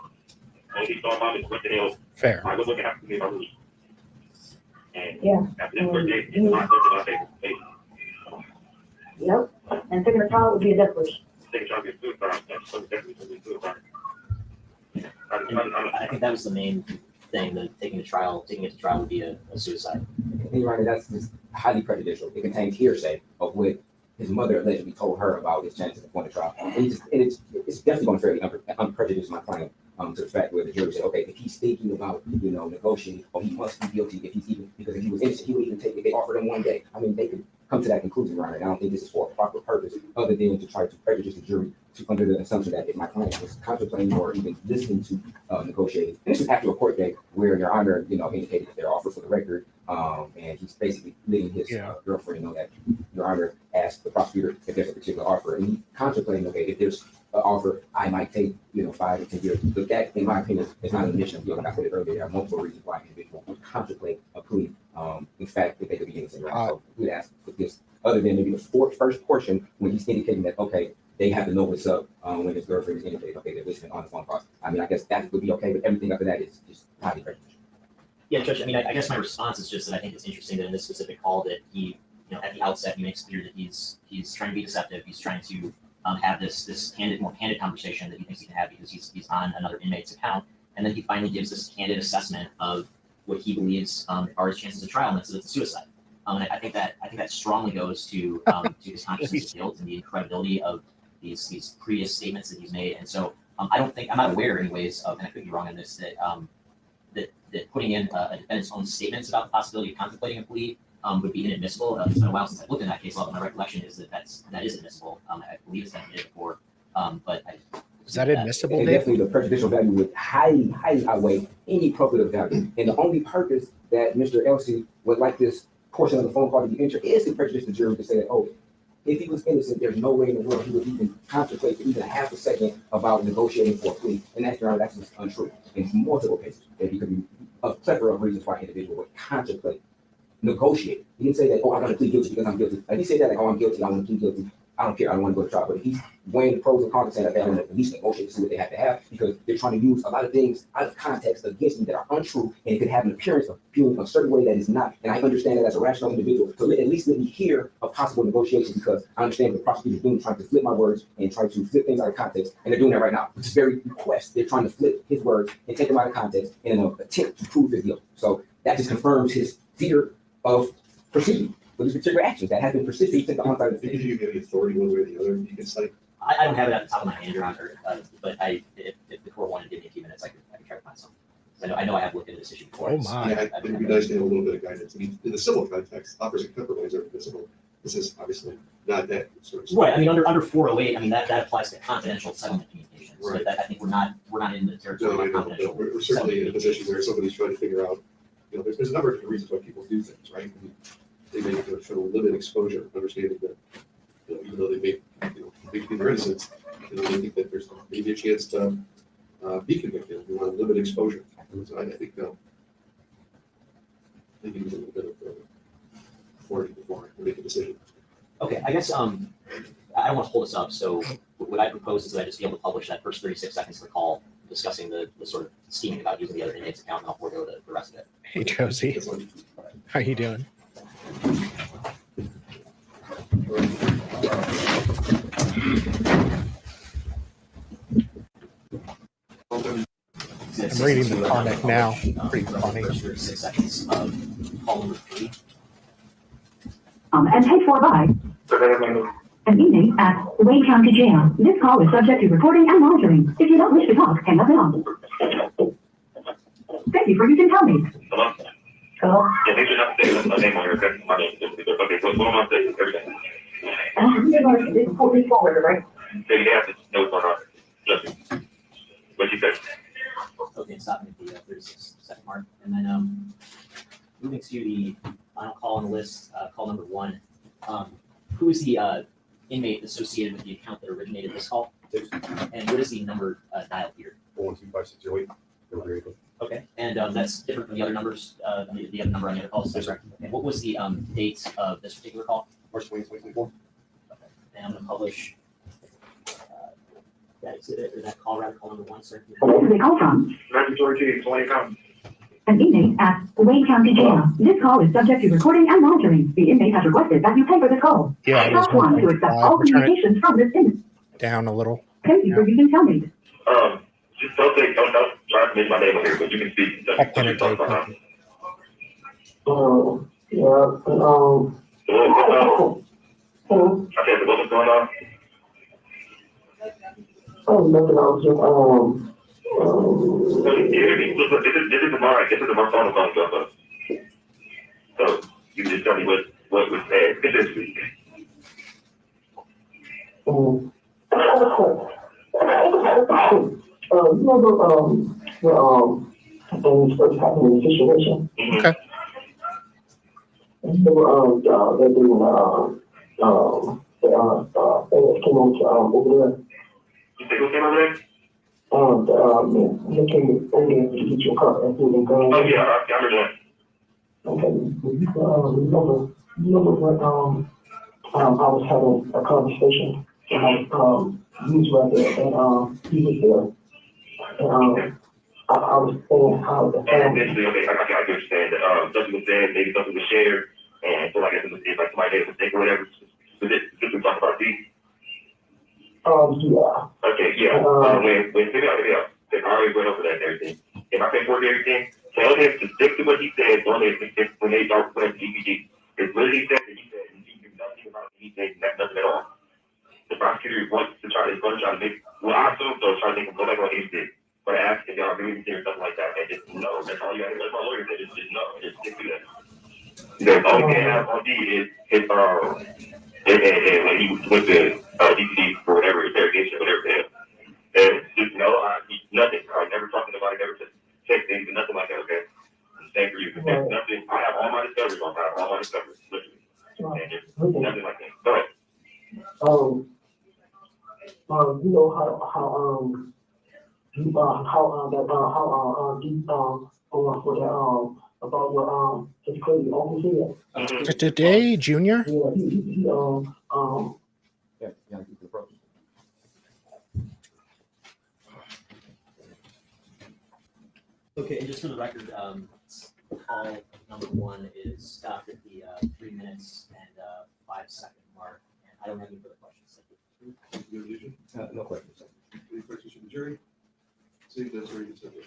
Only he saw mom is what the hell. Fair. I was looking after me if I lose. And Yeah. after this birthday, it's not something I take. Yep. And taking a trial would be a death wish. Taking a child to be suicide, that's so definitely going to be suicide. I think that was the main thing, that taking it to trial would be a suicide. And you're right, that's just highly prejudicial. It contains hearsay of what his mother allegedly told her about his chances of going to trial. And it's definitely going to fairly unprejudiced my client to the fact where the jury said, okay, if he's thinking about, negotiating, or he must be guilty if he's even, because if he was innocent, he would even take, if they offered him one day. I mean, they could come to that conclusion, right? And I don't think this is for a proper purpose other than to try to prejudice the jury under the assumption that if my client was contemplating or even listening to negotiating, and this is after a court date where Your Honor, indicated that they're offered for the record, and he's basically letting his girlfriend know that Your Honor asked the prosecutor if there's a particular offer, and he's contemplating, okay, if there's an offer, I might take, 5 to 10 years. But that, in my opinion, is not an admission of guilt. Like I said earlier, there are multiple reasons why an individual would contemplate a plea. In fact, if they could be innocent, right? So we'd ask for this, other than maybe the first portion when he's indicating that, okay, they have to know what's up when his girlfriend is indicating, okay, they're listening on the phone calls. I mean, I guess that would be okay, but everything after that is just highly prejudicial. Yeah, Judge, I mean, I guess my response is just that I think it's interesting that in this specific call that he, at the outset, he makes clear that he's trying to be deceptive. He's trying to have this more candid conversation that he thinks he can have because he's on another inmate's account. And then he finally gives this candid assessment of what he believes are his chances of trial, and that's a suicide. And I think that strongly goes to his consciousness of guilt and the incredibility of these previous statements that he's made. And so I'm not aware anyways of, and I could be wrong on this, that, that putting in a defendant's own statements about the possibility of contemplating a plea would be inadmissible. It's been a while since I looked in that case law, but my recollection is that that is admissible. I believe it's been admitted before, but Is that admissible, And Dave? definitely the prejudicial value would highly outweigh any probative value. And the only purpose that Mr. Elsey would like this portion of the phone call to be entered is to prejudice the jury to say that, oh, if he was innocent, there's no way in the world he would even contemplate for even a half a second about negotiating for a plea. And that's just untrue. In multiple cases, that he could be a plethora of reasons why an individual would contemplate negotiate. He didn't say that, oh, I'm going to plead guilty because I'm guilty. Like he said that, like, oh, I'm guilty, I want to plead guilty. I don't care, I don't want to go to trial. But if he's weighing the pros and cons and saying that they're going to at least negotiate to see what they have to have, because they're trying to use a lot of things out of context against me that are untrue, and it could have an appearance of feeling a certain way that is not. And I understand that as a rational individual, to at least let me hear a possible negotiation, because I understand what the prosecutor's doing, trying to flip my words and trying to flip things out of context. And they're doing that right now. It's very request. They're trying to flip his words and take them out of context in an attempt to prove his guilt. So that just confirms his fear of proceeding with these particular actions that have been persistent since the onset of the Did you give any authority one way or the other? You can cite. I don't have it at the top of my hand, Your Honor, but if the court wanted to give me a few minutes, I could try to find some. I know I have looked into this issue before. Oh my. Yeah, it would be nice to have a little bit of guidance. I mean, in the civil context, offers and compromise are admissible. This is obviously not that sort of. Right, I mean, under 408, I mean, that applies to confidential settlement communications. So Right. that, I think we're not in the territory No, I of know, confidential. but we're certainly in a position where somebody's trying to figure out, there's a number of different reasons why people do things, right? And they may try to limit exposure, understanding that, even though they may be their innocence, they think that there's maybe a chance to be convicted. We want to limit exposure. So I think they need a little bit of authority before we make a decision. Okay, I guess, I don't want to hold us up, so what I propose is that I just be able to publish that first 36 seconds of the call, discussing the sort of scheming about using the other inmate's account, and I'll forego the rest of it. Hey, Josie. It's like, How you doing? I'm reading the comic now. Pretty funny. First 36 seconds of call number 3. And paid for by an inmate at Wayne County Jail. This call is subject to recording and monitoring. If you don't wish to talk, hang up now. Thank you for using Tommy. Hello? Hello? Yeah, make sure not to say my name on your record. My name is okay. So what am I saying? Everything. You're going to put me forward, right? So you have to know what's going on. Just what you said. Okay, stopping at the 36 second mark. And then moving to the final call on the list, call number 1. Who is the inmate associated with the account that originated this call? And what is the number dialed here? 412-5608. Okay, and that's different from the other numbers, the other number on the other calls. That's right. And what was the date of this particular call? March 2024. Okay, and I'm going to publish that exhibit, or that call, rather, call number 1, sir. This is a call from Mandatory to 20 county. an inmate at Wayne County Jail. This call is subject to recording and monitoring. The inmate has requested that you pay for this call. Yeah, it is Press 1 to accept all turn it communications from this inmate. down a little. Thank you for using Telmeet. Just don't try to make my name here, but you can speak. I'll pin it, Dave. Thank you. Okay, so what's going on? Oh, nothing else. This is my phone call. So you just tell me what was said. Essentially. Things first happened in the situation. Okay. And they were, they're doing, they came over there. You think who came over there? They came over there to get your car and they go. Oh yeah, I remember that. Okay, remember what, I was having a conversation, and, he was right there, and, he was there, and, I was saying how the And family. eventually, okay, I understand that, something was said, maybe something was shared, and so I guess if like somebody made a mistake or whatever, so this we talk about these. Yeah. Okay, yeah, when figure out, I already went over that and everything. If I can work everything, tell him to stick to what he said, don't let him when they start putting GPG. It's what he said, and he do nothing about anything, nothing at all. The prosecutor prosecutor wants to try to make, well, I assume so, try to make him go back on his dick. But ask if y'all agree with me or something like that, and just no, that's all you gotta do. That's my lawyer said, just no, just stick to that. The only thing I have on D is his, and when he went to, DC for whatever, interrogation, whatever, and just no, nothing. I never talked to nobody, never text anything, nothing like that, okay? Same for you. There's nothing, I have all my discoveries on file, all my discoveries, literally. And just nothing like that. Go ahead. You know for that about what his crazy uncle said. Today, Junior. Yeah, he Okay, and just for the record, call number one is stopped at the 3 minutes and 5 second mark. And I don't have any further questions. No questions. Any questions from the jury? See, that's where you said it.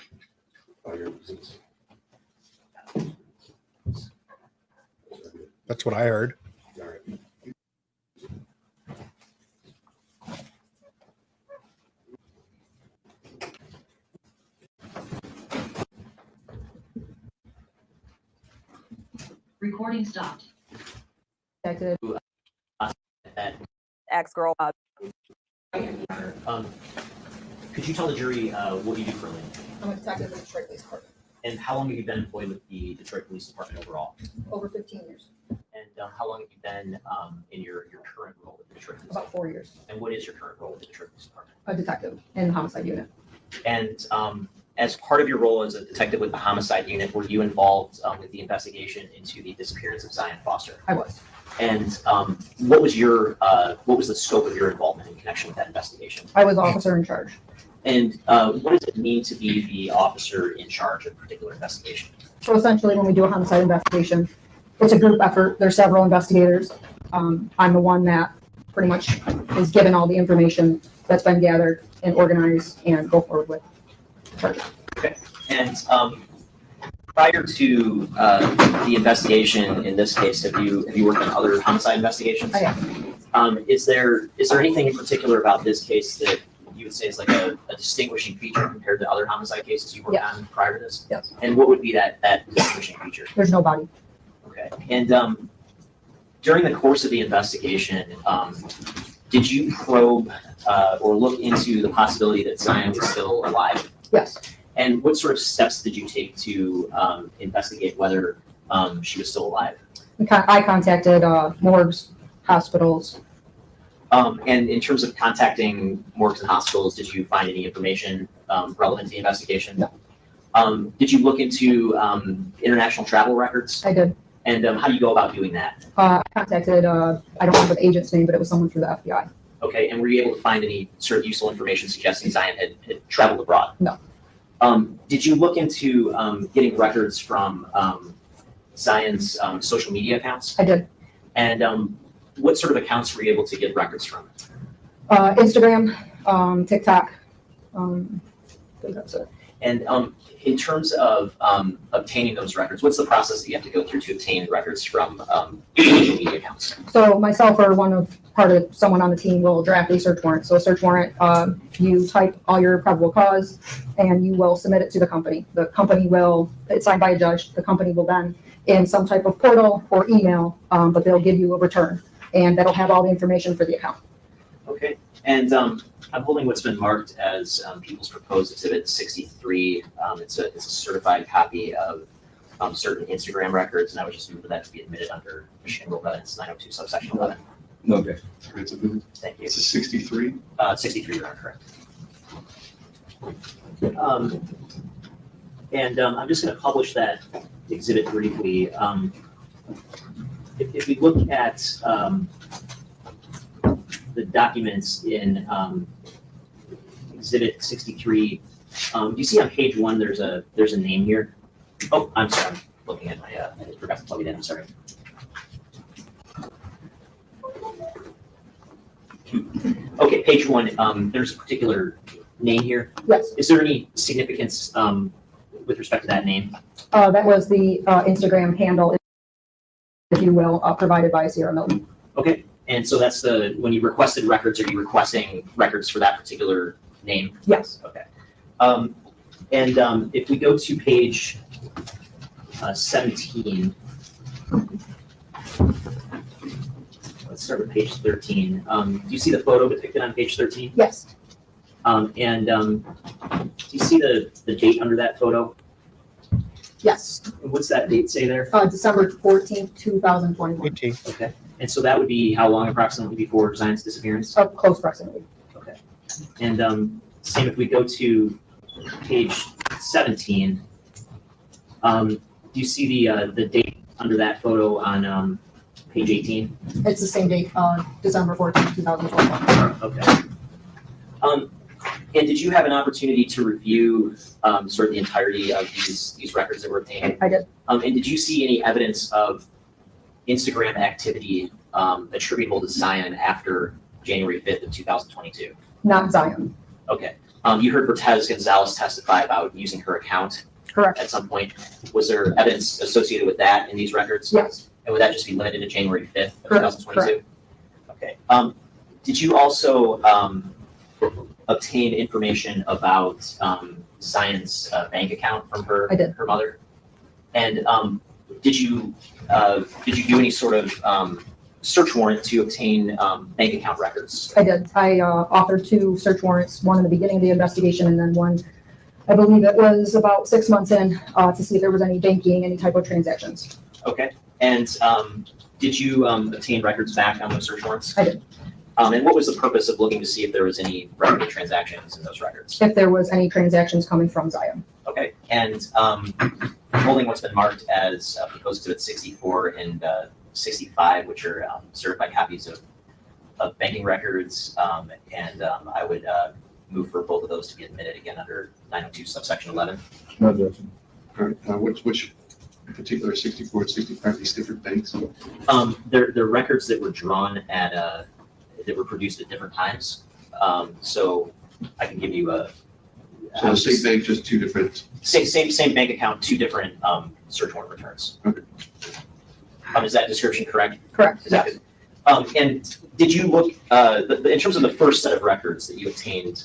That's what I heard. All right. Recording stopped. That Ex-girl. Could you tell the jury what you do for a living? I'm a detective with the Detroit Police Department. And how long have you been employed with the Detroit Police Department overall? Over 15 years. And how long have you been in your current role with the Detroit Police About 4 years. And what is your current role with the Detroit Police Department? A detective in the homicide unit. And as part of your role as a detective with the homicide unit, were you involved with the investigation into the disappearance of Zion Foster? I was. And what was the scope of your involvement in connection with that investigation? I was officer in charge. And what does it mean to be the officer in charge of a particular investigation? So essentially, when we do a homicide investigation, it's a group effort. There's several investigators. I'm the one that pretty much is given all the information that's been gathered and organized and go forward with. Okay. And prior to the investigation in this case, have you worked on other homicide investigations? I have. Is there anything in particular about this case that you would say is like a distinguishing feature compared to other homicide cases you worked on prior to this? Yes. And what would be that distinguishing feature? There's no body. Okay. And during the course of the investigation, did you probe or look into the possibility that Zion was still alive? Yes. And what sort of steps did you take to investigate whether she was still alive? I contacted morgues, hospitals. And in terms of contacting morgues and hospitals, did you find any information relevant to the investigation? No. Did you look into international travel records? I did. And how do you go about doing that? I contacted, I don't remember the agent's name, but it was someone through the FBI. Okay, and were you able to find any sort of useful information suggesting Zion had traveled abroad? No. Did you look into getting records from Zion's social media accounts? I did. And what sort of accounts were you able to get records from? Instagram, TikTok. I think that's it. And in terms of obtaining those records, what's the process that you have to go through to obtain records from social media accounts? So myself or part of someone on the team will draft a search warrant. So a search warrant, you type all your probable cause and you will submit it to the company. The company will, it's signed by a judge. The company will then in some type of portal or email, but they'll give you a return and that'll have all the information for the account. Okay. And I'm holding what's been marked as People's Proposed Exhibit 63. It's a certified copy of certain Instagram records, and I would just move for that to be admitted under Michigan Rule of Evidence 902 subsection 11. No objection. It's a move. Thank you. It's a 63. 63, you are correct. And I'm just going to publish that exhibit briefly. If we look at the documents in exhibit 63, do you see on page 1 there's a name here? Oh, I'm sorry, I'm looking at my, I just forgot to plug it in, I'm sorry. Okay, page 1, there's a particular name here. Yes. Is there any significance with respect to that name? That was the Instagram handle, if you will, provided by Sierra Milton. Okay, And so that's when you requested records, are you requesting records for that particular name? Yes. Okay. If we go to page 17, let's start with page 13. Do you see the photo depicted on page 13? Yes. Do you see the date under that photo? Yes. What's that date say there? December 14th, 2021. Okay. And so that would be how long approximately before Zion's disappearance? Of close proximity. Okay. And same if we go to page 17, do you see the date under that photo on page 18? It's the same date, December 14th, 2021. Okay. And did you have an opportunity to review sort of the entirety of these records that were obtained? I did. And did you see any evidence of Instagram activity attributable to Zion after January 5th of 2022? Not Zion. Okay. You heard Cortez Gonzalez testify about using her account Correct. at some point. Was there evidence associated with that in these records? Yes. And would that just be limited to January 5th of Correct. 2022? Okay. Did you also obtain information about Zion's bank account from her? I did. Her mother? And did you do any sort of search warrant to obtain bank account records? I did. I authored 2 search warrants, one in the beginning of the investigation and then one, I believe it was about 6 months in, to see if there was any banking, any type of transactions. Okay. And did you obtain records back on those search warrants? I did. And what was the purpose of looking to see if there was any record transactions in those records? If there was any transactions coming from Zion. Okay. And holding what's been marked as proposed exhibit 64 and 65, which are certified copies of banking records, and I would move for both of those to be admitted again under 902 subsection 11. No objection. All right, which particular 64 and 65, these different banks? They're records that were drawn at, that were produced at different times. So I can give you a. So the same bank, just 2 different. Same bank account, 2 different search warrant returns. Okay. Is that description correct? Correct. Is that good? And did you look, in terms of the first set of records that you obtained,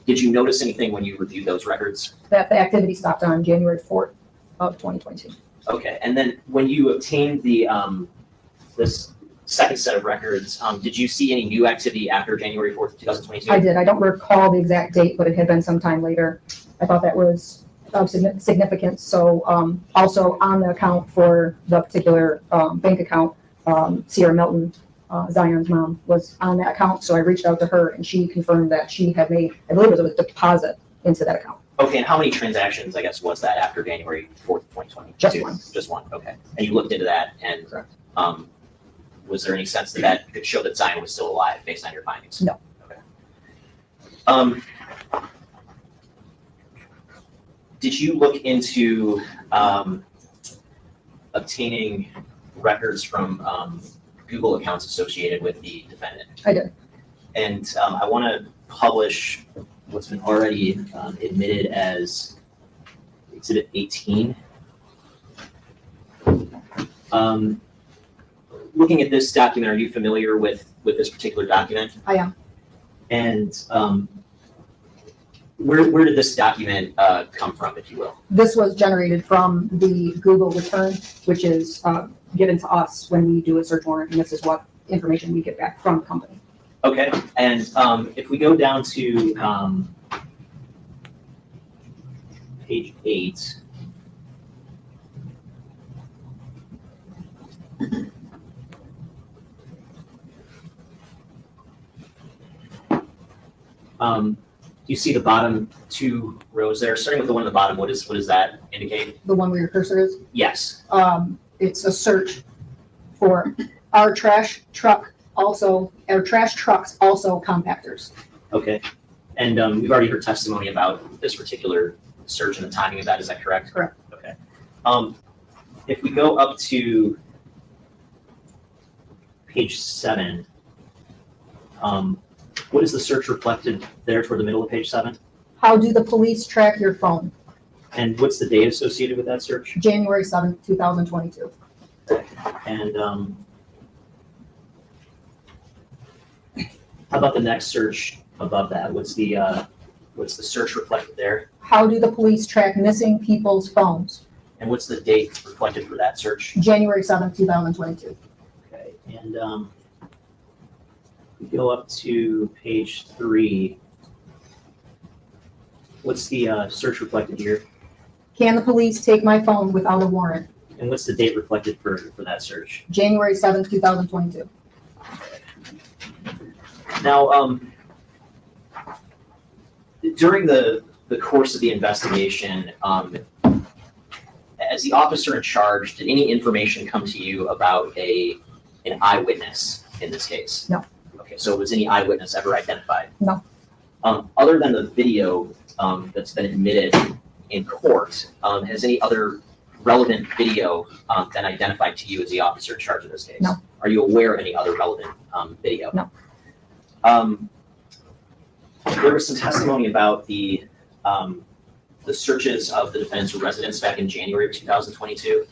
did you notice anything when you reviewed those records? That the activity stopped on January 4th of 2022. Okay, and then when you obtained this second set of records, did you see any new activity after January 4th, 2022? I did. I don't recall the exact date, but it had been some time later. I thought that was of significance. So also on the account for the particular bank account, Sierra Milton, Zion's mom, was on that account. So I reached out to her and she confirmed that she had made, I believe it was a deposit into that account. Okay, and how many transactions, I guess, was that after January 4th, 2022? Just one. Just one, okay. And you looked into that, and was there any sense that that could show that Zion was still alive based on your findings? No. Okay. Did you look into obtaining records from Google accounts associated with the defendant? I did. And I want to publish what's been already admitted as Exhibit 18. Looking at this document, are you familiar with this particular document? I am. And where did this document come from, if you will? This was generated from the Google return, which is given to us when we do a search warrant, and this is what information we get back from the company. Okay, and if we go down to page 8, you see the bottom 2 rows there, starting with the one at the bottom. What does that indicate? The one where your cursor is? Yes. It's a search for our trash trucks, also compactors. Okay, and we've already heard testimony about this particular search and the timing of that. Is that correct? Correct. Okay. If we go up to page 7, what is the search reflected there toward the middle of page 7? How do the police track your phone? And what's the date associated with that search? January 7th, 2022. And How about the next search above that? What's the search reflected there? How do the police track missing people's phones? And what's the date reflected for that search? January 7th, 2022. Okay, and we go up to page 3. What's the search reflected here? Can the police take my phone without a warrant? And what's the date reflected for that search? January 7th, 2022. Now, during the course of the investigation, as the officer in charge, did any information come to you about an eyewitness in this case? No. Okay, so was any eyewitness ever identified? No. Other than the video that's been admitted in court, has any other relevant video been identified to you as the officer in charge of this case? No. Are you aware of any other relevant video? No. There was some testimony about the searches of the defendant's residence back in January of 2022.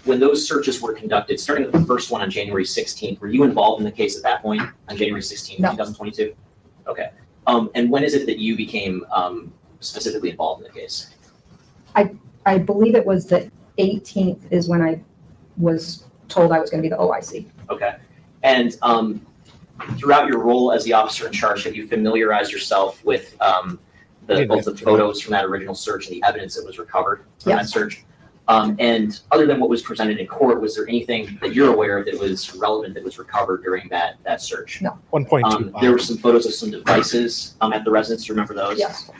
When those searches were conducted, starting with the first one on January 16th, were you involved in the case at that point on January 16th, No. 2022? Okay. And when is it that you became specifically involved in the case? I believe it was the 18th is when I was told I was going to be the OIC. Okay. And throughout your role as the officer in charge, have you familiarized yourself with both the photos from that original search and the evidence that was recovered from that Yes. search? And other than what was presented in court, was there anything that you're aware of that was relevant that was recovered during that search? No. 1.25. There were some photos of some devices at the residence. Do you remember those? Yes.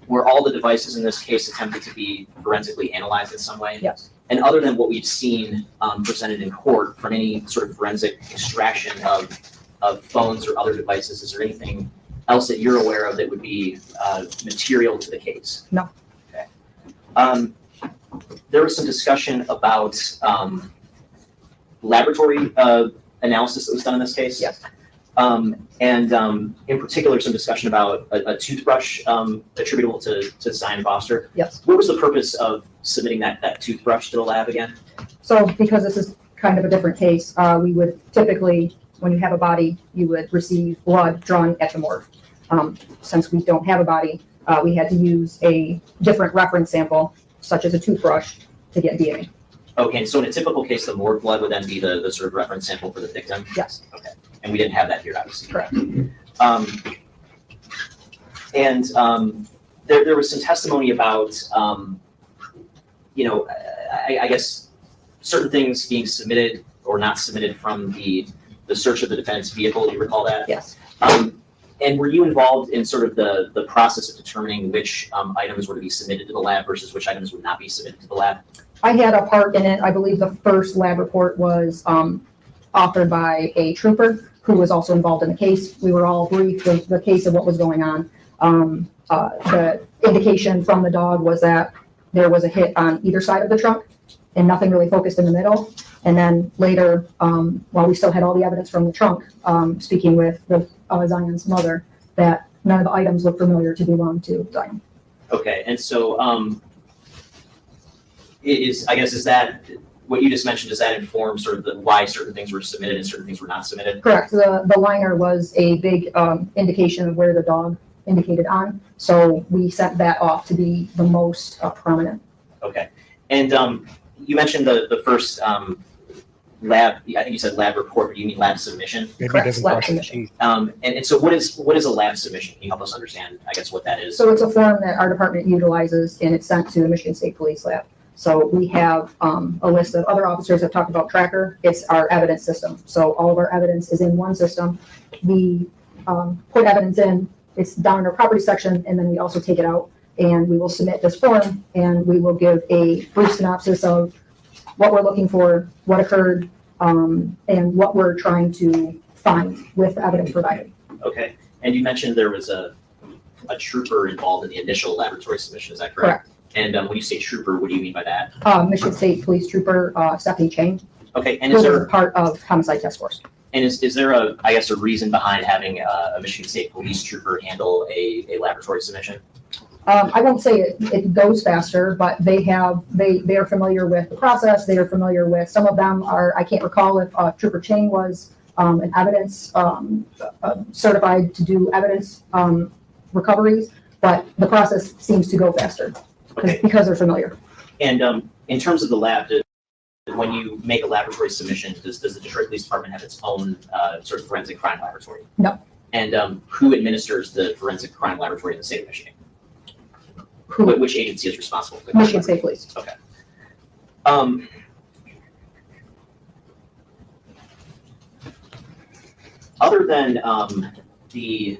Were all the devices in this case attempted to be forensically analyzed in some way? Yes. And other than what we've seen presented in court from any sort of forensic extraction of phones or other devices, is there anything else that you're aware of that would be material to the case? No. Okay. There was some discussion about laboratory analysis that was done in this case. Yes. And in particular, some discussion about a toothbrush attributable to Zion Foster. Yes. What was the purpose of submitting that toothbrush to the lab again? So because this is kind of a different case, we would typically, when you have a body, you would receive blood drawn at the morgue. Since we don't have a body, we had to use a different reference sample, such as a toothbrush, to get DNA. Okay, and so in a typical case, the morgue blood would then be the sort of reference sample for the victim? Yes. Okay, and we didn't have that here, obviously. Correct. There was some testimony about, I guess, certain things being submitted or not submitted from the search of the defendant's vehicle. Do you recall that? Yes. And were you involved in sort of the process of determining which items were to be submitted to the lab versus which items would not be submitted to the lab? I had a part in it. I believe the first lab report was authored by a trooper who was also involved in the case. We were all briefed with the case of what was going on. The indication from the dog was that there was a hit on either side of the trunk and nothing really focused in the middle. And then later, while we still had all the evidence from the trunk, speaking with Zion's mother, that none of the items looked familiar to belong to Zion. Okay, and so is that what you just mentioned? Does that inform sort of why certain things were submitted and certain things were not submitted? Correct. The liner was a big indication of where the dog indicated on, so we sent that off to be the most prominent. Okay, and you mentioned the first lab. I think you said lab report, but you mean lab submission? Maybe Correct, it doesn't lab brush the submission. teeth. And so what is a lab submission? Can you help us understand, I guess, what that is? So it's a form that our department utilizes, and it's sent to the Michigan State Police Lab. So we have a list of other officers that talked about Tracker. It's our evidence system. So all of our evidence is in one system. We put evidence in, it's down in our property section, and then we also take it out, and we will submit this form, and we will give a brief synopsis of what we're looking for, what occurred, and what we're trying to find with the evidence provided. Okay, and you mentioned there was a trooper involved in the initial laboratory submission, is that correct? Correct. And when you say trooper, what do you mean by that? Michigan State Police Trooper Stephanie Chang, Okay, and who is is there part of Homicide Task Force. and is there a reason behind having a Michigan State Police trooper handle a laboratory submission? I won't say it goes faster, but they are familiar with the process. They are familiar with, some of them are, I can't recall if Trooper Chang was an evidence, certified to do evidence recoveries, but the process seems to go faster Okay. because they're familiar. And in terms of the lab, when you make a laboratory submission, does the Detroit Police Department have its own sort of forensic crime laboratory? No. And who administers the forensic crime laboratory in the state of Michigan? Which agency is responsible for that? Michigan State Police. Okay. Other than the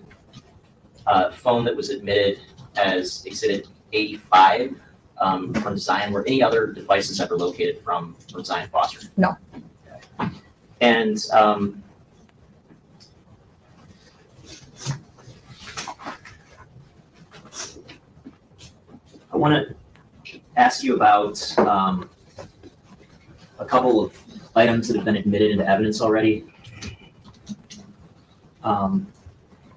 phone that was admitted as Exhibit 85 from Zion, were any other devices ever located from Zion Foster? No. And I want to ask you about a couple of items that have been admitted into evidence already.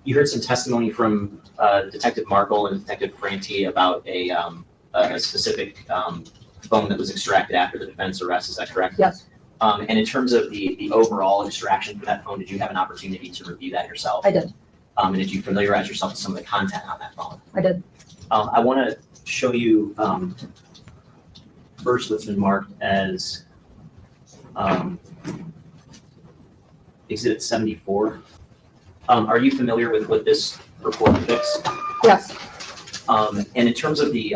You heard some testimony from Detective Markle and Detective Franti about a specific phone that was extracted after the defense arrest. Is that correct? Yes. And in terms of the overall extraction from that phone, did you have an opportunity to review that yourself? I did. And did you familiarize yourself with some of the content on that phone? I did. I want to show you first what's been marked as Exhibit 74. Are you familiar with what this report depicts? Yes. And in terms of the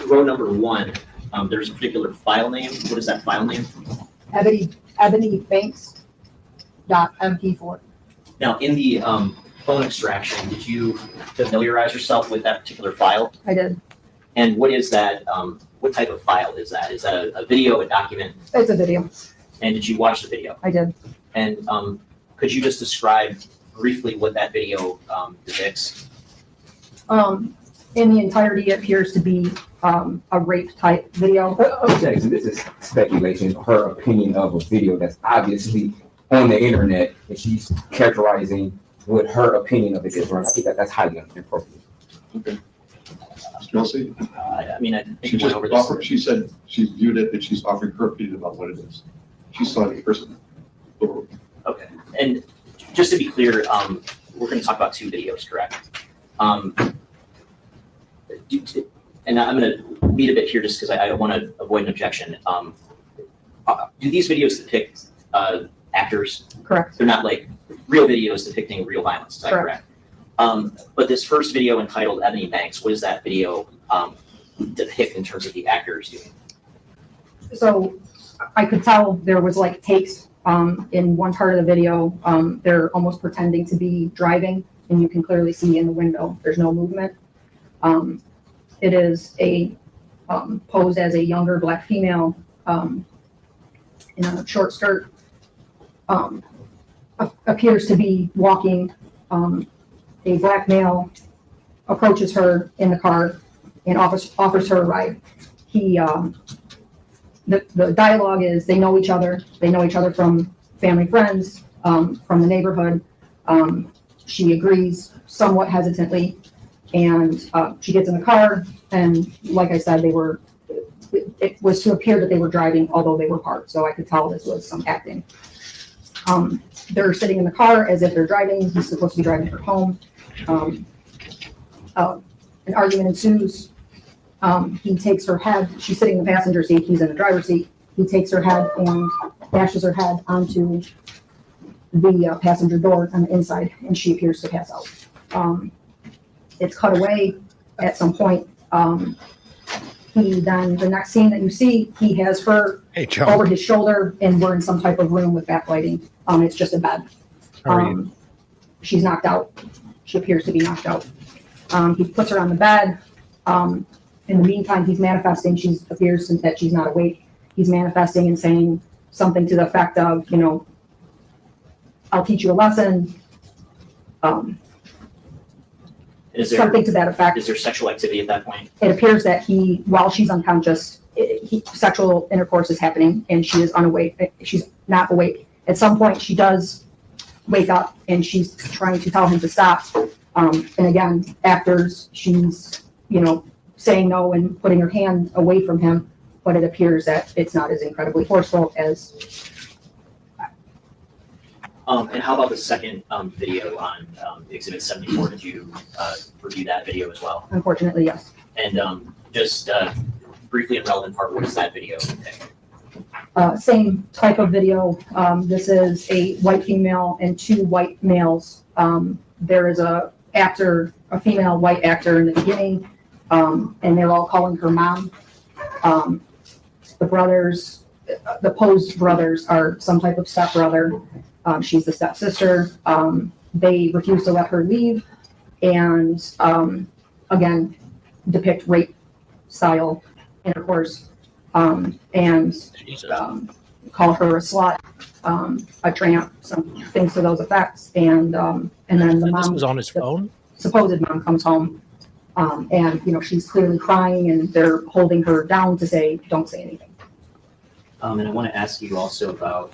row number 1, there's a particular file name. What is that file name? Ebony Banks .mp4. Now, in the phone extraction, did you familiarize yourself with that particular file? I did. And what is that? What type of file is that? Is that a video, a document? It's a video. And did you watch the video? I did. And could you just describe briefly what that video depicts? In the entirety, it appears to be a rape type video. Objection, this is speculation, her opinion of a video that's obviously on the internet, and she's characterizing what her opinion of it is. Right? I think that's highly inappropriate. Okay. Chelsea, I mean, I think she we just went over this. offered, she said she viewed it and she's offering her opinion about what it is. She saw it in person. Okay. And just to be clear, we're going to talk about 2 videos, correct? And I'm going to lead a bit here just because I don't want to avoid an objection. Do these videos depict actors? Correct. They're not like real videos depicting real violence, is that correct? But this first video entitled Ebony Banks, what does that video depict in terms of the actors doing? So I could tell there was like takes in one part of the video. They're almost pretending to be driving, and you can clearly see in the window there's no movement. It is a posed as a younger black female in a short skirt. Appears to be walking. A black male approaches her in the car and offers her a ride. The dialogue is they know each other. They know each other from family, friends, from the neighborhood. She agrees somewhat hesitantly, and she gets in the car. And like I said, it was to appear that they were driving, although they were parked. So I could tell this was some acting. They're sitting in the car as if they're driving. He's supposed to be driving her home. An argument ensues. He takes her head. She's sitting in the passenger seat. He's in the driver's seat. He takes her head and bashes her head onto the passenger door on the inside, and she appears to pass out. It's cut away at some point. The next scene that you see, he has her over his shoulder, and we're in some type of room with backlighting. It's just a bed. She's knocked out. She appears to be knocked out. He puts her on the bed. In the meantime, he's manifesting. She appears that she's not awake. He's manifesting and saying something to the effect of, I'll teach you a lesson. Something to that effect. Is there sexual activity at that point? It appears that while she's unconscious, sexual intercourse is happening, and she is unawake. She's not awake. At some point, she does wake up, and she's trying to tell him to stop. And again, after she's, saying no and putting her hand away from him, but it appears that it's not as incredibly forceful as. And how about the second video on Exhibit 74? Did you review that video as well? Unfortunately, yes. And just briefly and relevant part, what is that video depict? Same type of video. This is a white female and two white males. There is a female white actor in the beginning, and they're all calling her mom. The brothers, the posed brothers, are some type of stepbrother. She's the stepsister. They refuse to let her leave, and again, depict rape style intercourse, and call her a slut, a tramp, some things to those effects. And then the This mom, was on his phone. supposed mom, comes home, and she's clearly crying, and they're holding her down to say, "Don't say anything." And I want to ask you also about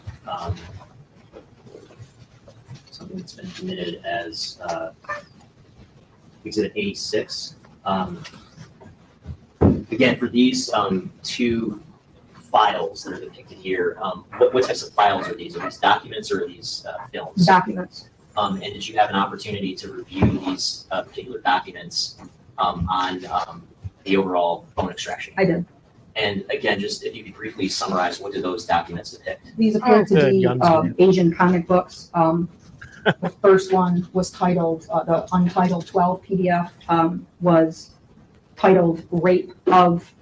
something that's been submitted as Exhibit 86. Again, for these two files that are depicted here, what types of files are these? Are these documents or are these films? Documents. And did you have an opportunity to review these particular documents on the overall phone extraction? I did. And again, just if you could briefly summarize, what do those documents depict? These appear to be Young's Asian comic books. The first one was titled, the Untitled 12 PDF was titled Rape of,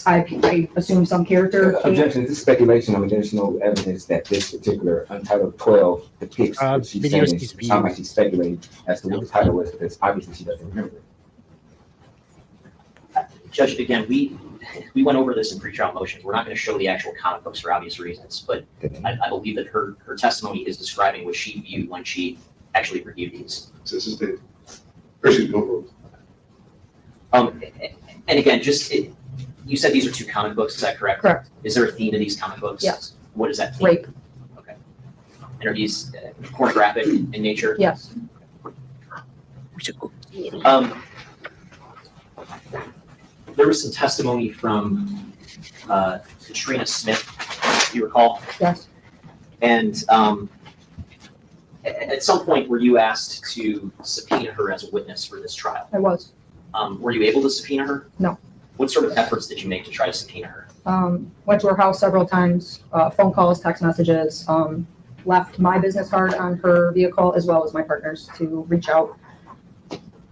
I assume some character. Objection, this is speculation. I mean, there's no evidence that this particular Untitled 12 depicts what she's videos saying. needs to It be sounds like she's speculating as to what the title was, because obviously she doesn't remember it. Judge, again, we went over this in pretrial motions. We're not going to show the actual comic books for obvious reasons, but I believe that her testimony is describing what she viewed when she actually reviewed these. So this is the, or excuse me, go for it. And again, you said these are two comic books, is that correct? Correct. Is there a theme to these comic books? Yes. What is that theme? Rape. Okay. And are these pornographic in nature? Yes. There was some testimony from Katrina Smith, if you recall. Yes. And at some point, were you asked to subpoena her as a witness for this trial? I was. Were you able to subpoena her? No. What sort of efforts did you make to try to subpoena her? Went to her house several times, phone calls, text messages, left my business card on her vehicle as well as my partner's to reach out.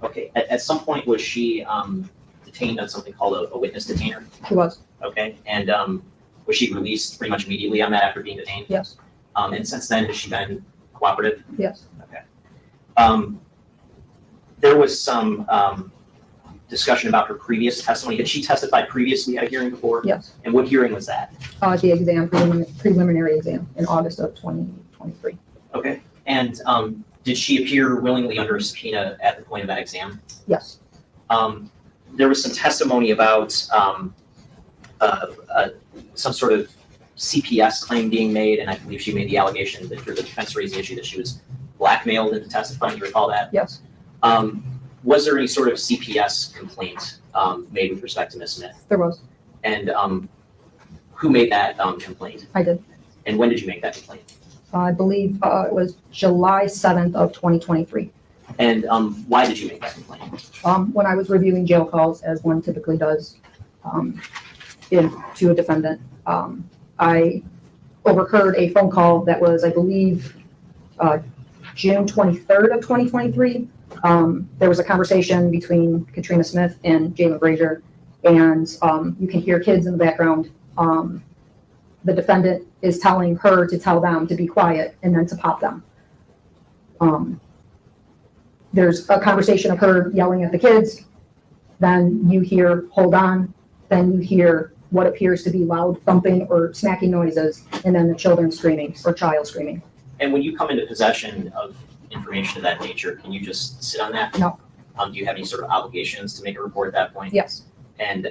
Okay. At some point, was she detained on something called a witness detainer? She was. Okay. And was she released pretty much immediately on that after being detained? Yes. And since then, has she been cooperative? Yes. Okay. There was some discussion about her previous testimony. Had she testified previously at a hearing before? Yes. And what hearing was that? The exam, preliminary exam in August of 2023. Okay. And did she appear willingly under a subpoena at the point of that exam? Yes. There was some testimony about some sort of CPS claim being made, and I believe she made the allegation that the defense raised the issue that she was blackmailed into testifying. Do you recall that? Yes. Was there any sort of CPS complaint made with respect to Ms. Smith? There was. And who made that complaint? I did. And when did you make that complaint? I believe it was July 7th of 2023. And why did you make that complaint? When I was reviewing jail calls, as one typically does, to a defendant, I overheard a phone call that was, I believe, June 23rd of 2023. There was a conversation between Katrina Smith and Jaylin Brazier, and you can hear kids in the background. The defendant is telling her to tell them to be quiet and then to pop them. There's a conversation of her yelling at the kids. Then you hear, hold on. Then you hear what appears to be loud thumping or smacking noises, and then the children screaming or child screaming. And when you come into possession of information of that nature, can you just sit on that? No. Do you have any sort of obligations to make a report at that point? Yes. And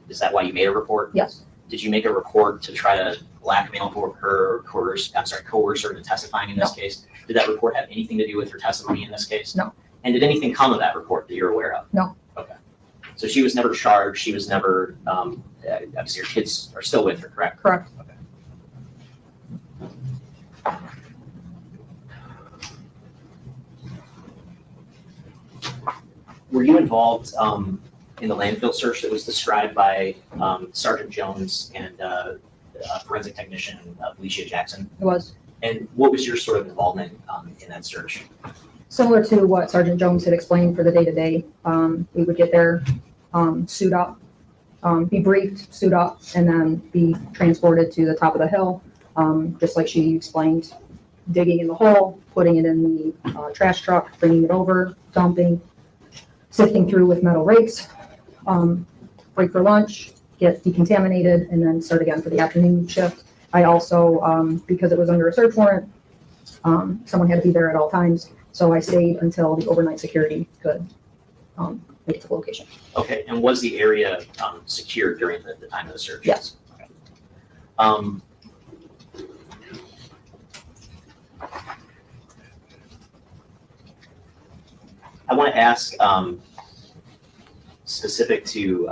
is that why you made a report? Yes. Did you make a report to try to blackmail her, coerce her into testifying in this case? Did that report have anything to do with her testimony in this case? No. And did anything come of that report that you're aware of? No. Okay. So she was never charged. She was never obviously your kids are still with her, correct? Correct. Were you involved in the landfill search that was described by Sergeant Jones and forensic technician Felicia Jackson? It was And what was your sort of involvement in that search? similar to what Sergeant Jones had explained for the day-to-day. We would get there, suit up, be briefed, suit up, and then be transported to the top of the hill, just like she explained, digging in the hole, putting it in the trash truck, bringing it over, dumping, sifting through with metal rakes, break for lunch, get decontaminated, and then start again for the afternoon shift. I also, because it was under a search warrant, someone had to be there at all times, so I stayed until the overnight security could make it to the location. Okay, and was the area secured during the time of the search? Yes. Okay. I want to ask, specific to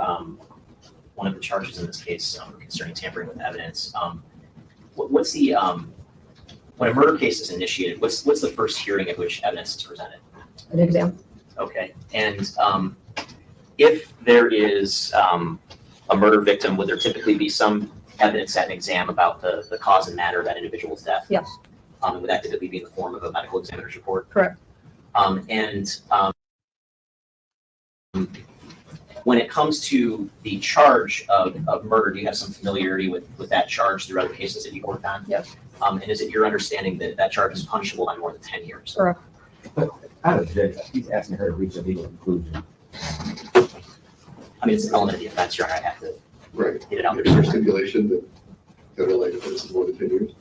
one of the charges in this case concerning tampering with evidence. What's the when a murder case is initiated? What's the first hearing at which evidence is presented? An exam. Okay, and if there is a murder victim, would there typically be some evidence at an exam about the cause and matter of that individual's death? Yes. Would that typically be in the form of a medical examiner's report? Correct. When it comes to the charge of murder, do you have some familiarity with that charge through other cases that you've worked on? Yes. And is it your understanding that that charge is punishable by more than 10 years? Correct. I don't judge. He's asking her to reach a legal conclusion. I mean, it's an element of the offense, Your Honor. I have to Right. get it out Is there there. stipulation that federal life offense is more than 10 years?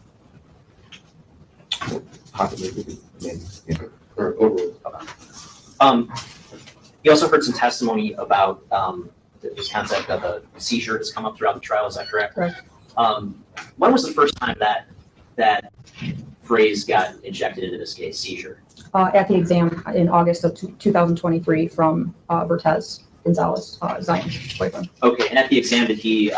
Possibly. Yeah. Or overall? You also heard some testimony about this concept of a seizure has come up throughout the trial. Is that correct? Correct. When was the first time that phrase got injected into this case, seizure? At the exam in August of 2023 from Bertez Gonzalez, Zion's boyfriend. Okay, and at the exam, did he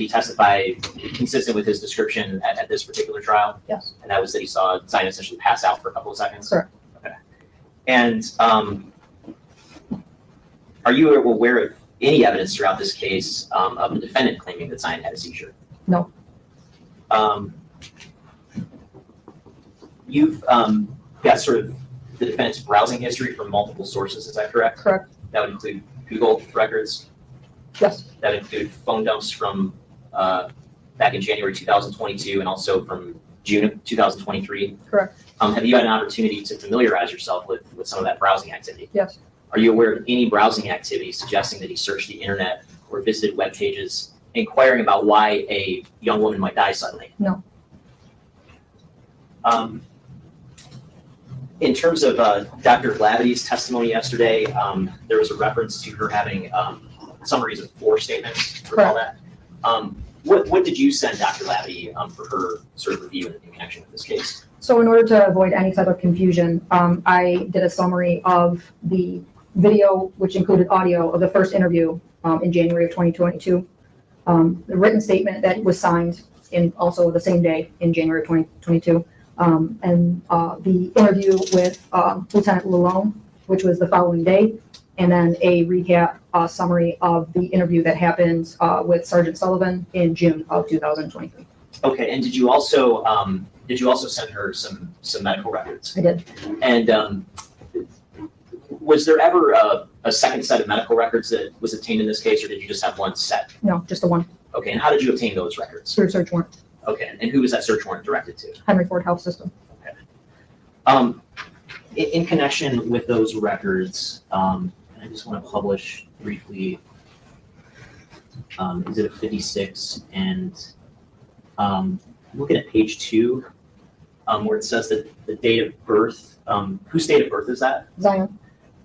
testify consistent with his description at this particular trial? Yes. And that was that he saw Zion essentially pass out for a couple of seconds? Correct. Okay. And are you aware of any evidence throughout this case of the defendant claiming that Zion had a seizure? No. You've got sort of the defendant's browsing history from multiple sources, is that correct? Correct. That would include Google records? Yes. That would include phone dumps from back in January 2022 and also from June of 2023? Correct. Have you had an opportunity to familiarize yourself with some of that browsing activity? Yes. Are you aware of any browsing activity suggesting that he searched the internet or visited web pages inquiring about why a young woman might die suddenly? No. In terms of Dr. Glavity's testimony yesterday, there was a reference to her having summaries of 4 statements. Recall that? What did you send Dr. Glavity for her sort of review in connection with this case? So in order to avoid any type of confusion, I did a summary of the video, which included audio of the first interview in January of 2022. The written statement that was signed in also the same day in January of 2022. And the interview with Lieutenant Lalone, which was the following day, and then a recap summary of the interview that happened with Sergeant Sullivan in June of 2023. Okay, and did you also send her some medical records? I did. And was there ever a second set of medical records that was obtained in this case, or did you just have one set? No, just the one. Okay, and how did you obtain those records? Through search warrant. Okay, and who was that search warrant directed to? Henry Ford Health System. Okay. In connection with those records, I just want to publish briefly Exhibit 56, and looking at page 2, where it says that the date of birth. Whose date of birth is that? Zion.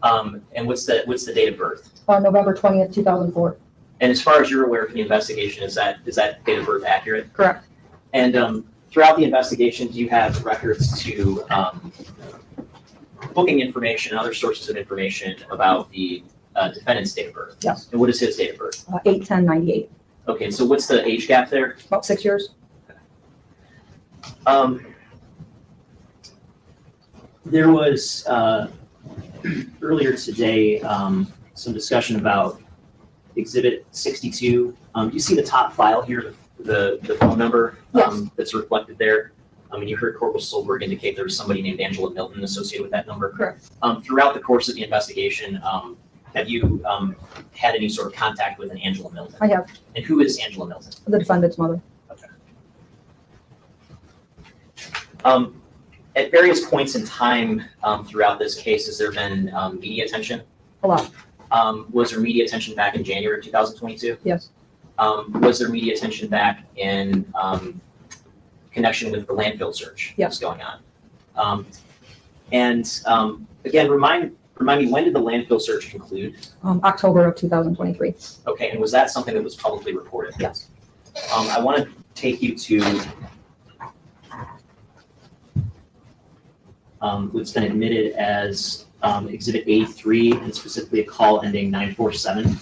And what's the date of birth? November 20th, 2004. And as far as you're aware from the investigation, is that date of birth accurate? Correct. And throughout the investigation, do you have records to booking information and other sources of information about the defendant's date of birth? Yes. And what is his date of birth? 8/10/98. Okay, so what's the age gap there? About 6 years. There was earlier today some discussion about Exhibit 62. You see the top file here, the phone number Yes. that's reflected there. You heard Corporal Solberg indicate there was somebody named Angela Milton associated with that number. Correct. Throughout the course of the investigation, have you had any sort of contact with an Angela Milton? I have. And who is Angela Milton? The defendant's mother. At various points in time throughout this case, has there been media attention? A lot. Was there media attention back in January of 2022? Yes. Was there media attention back in connection with the landfill search Yes. that's going on? Again, remind me, when did the landfill search conclude? October of 2023. Okay, and was that something that was publicly reported? Yes. I want to take you to what's been admitted as Exhibit A3, and specifically a call ending 947.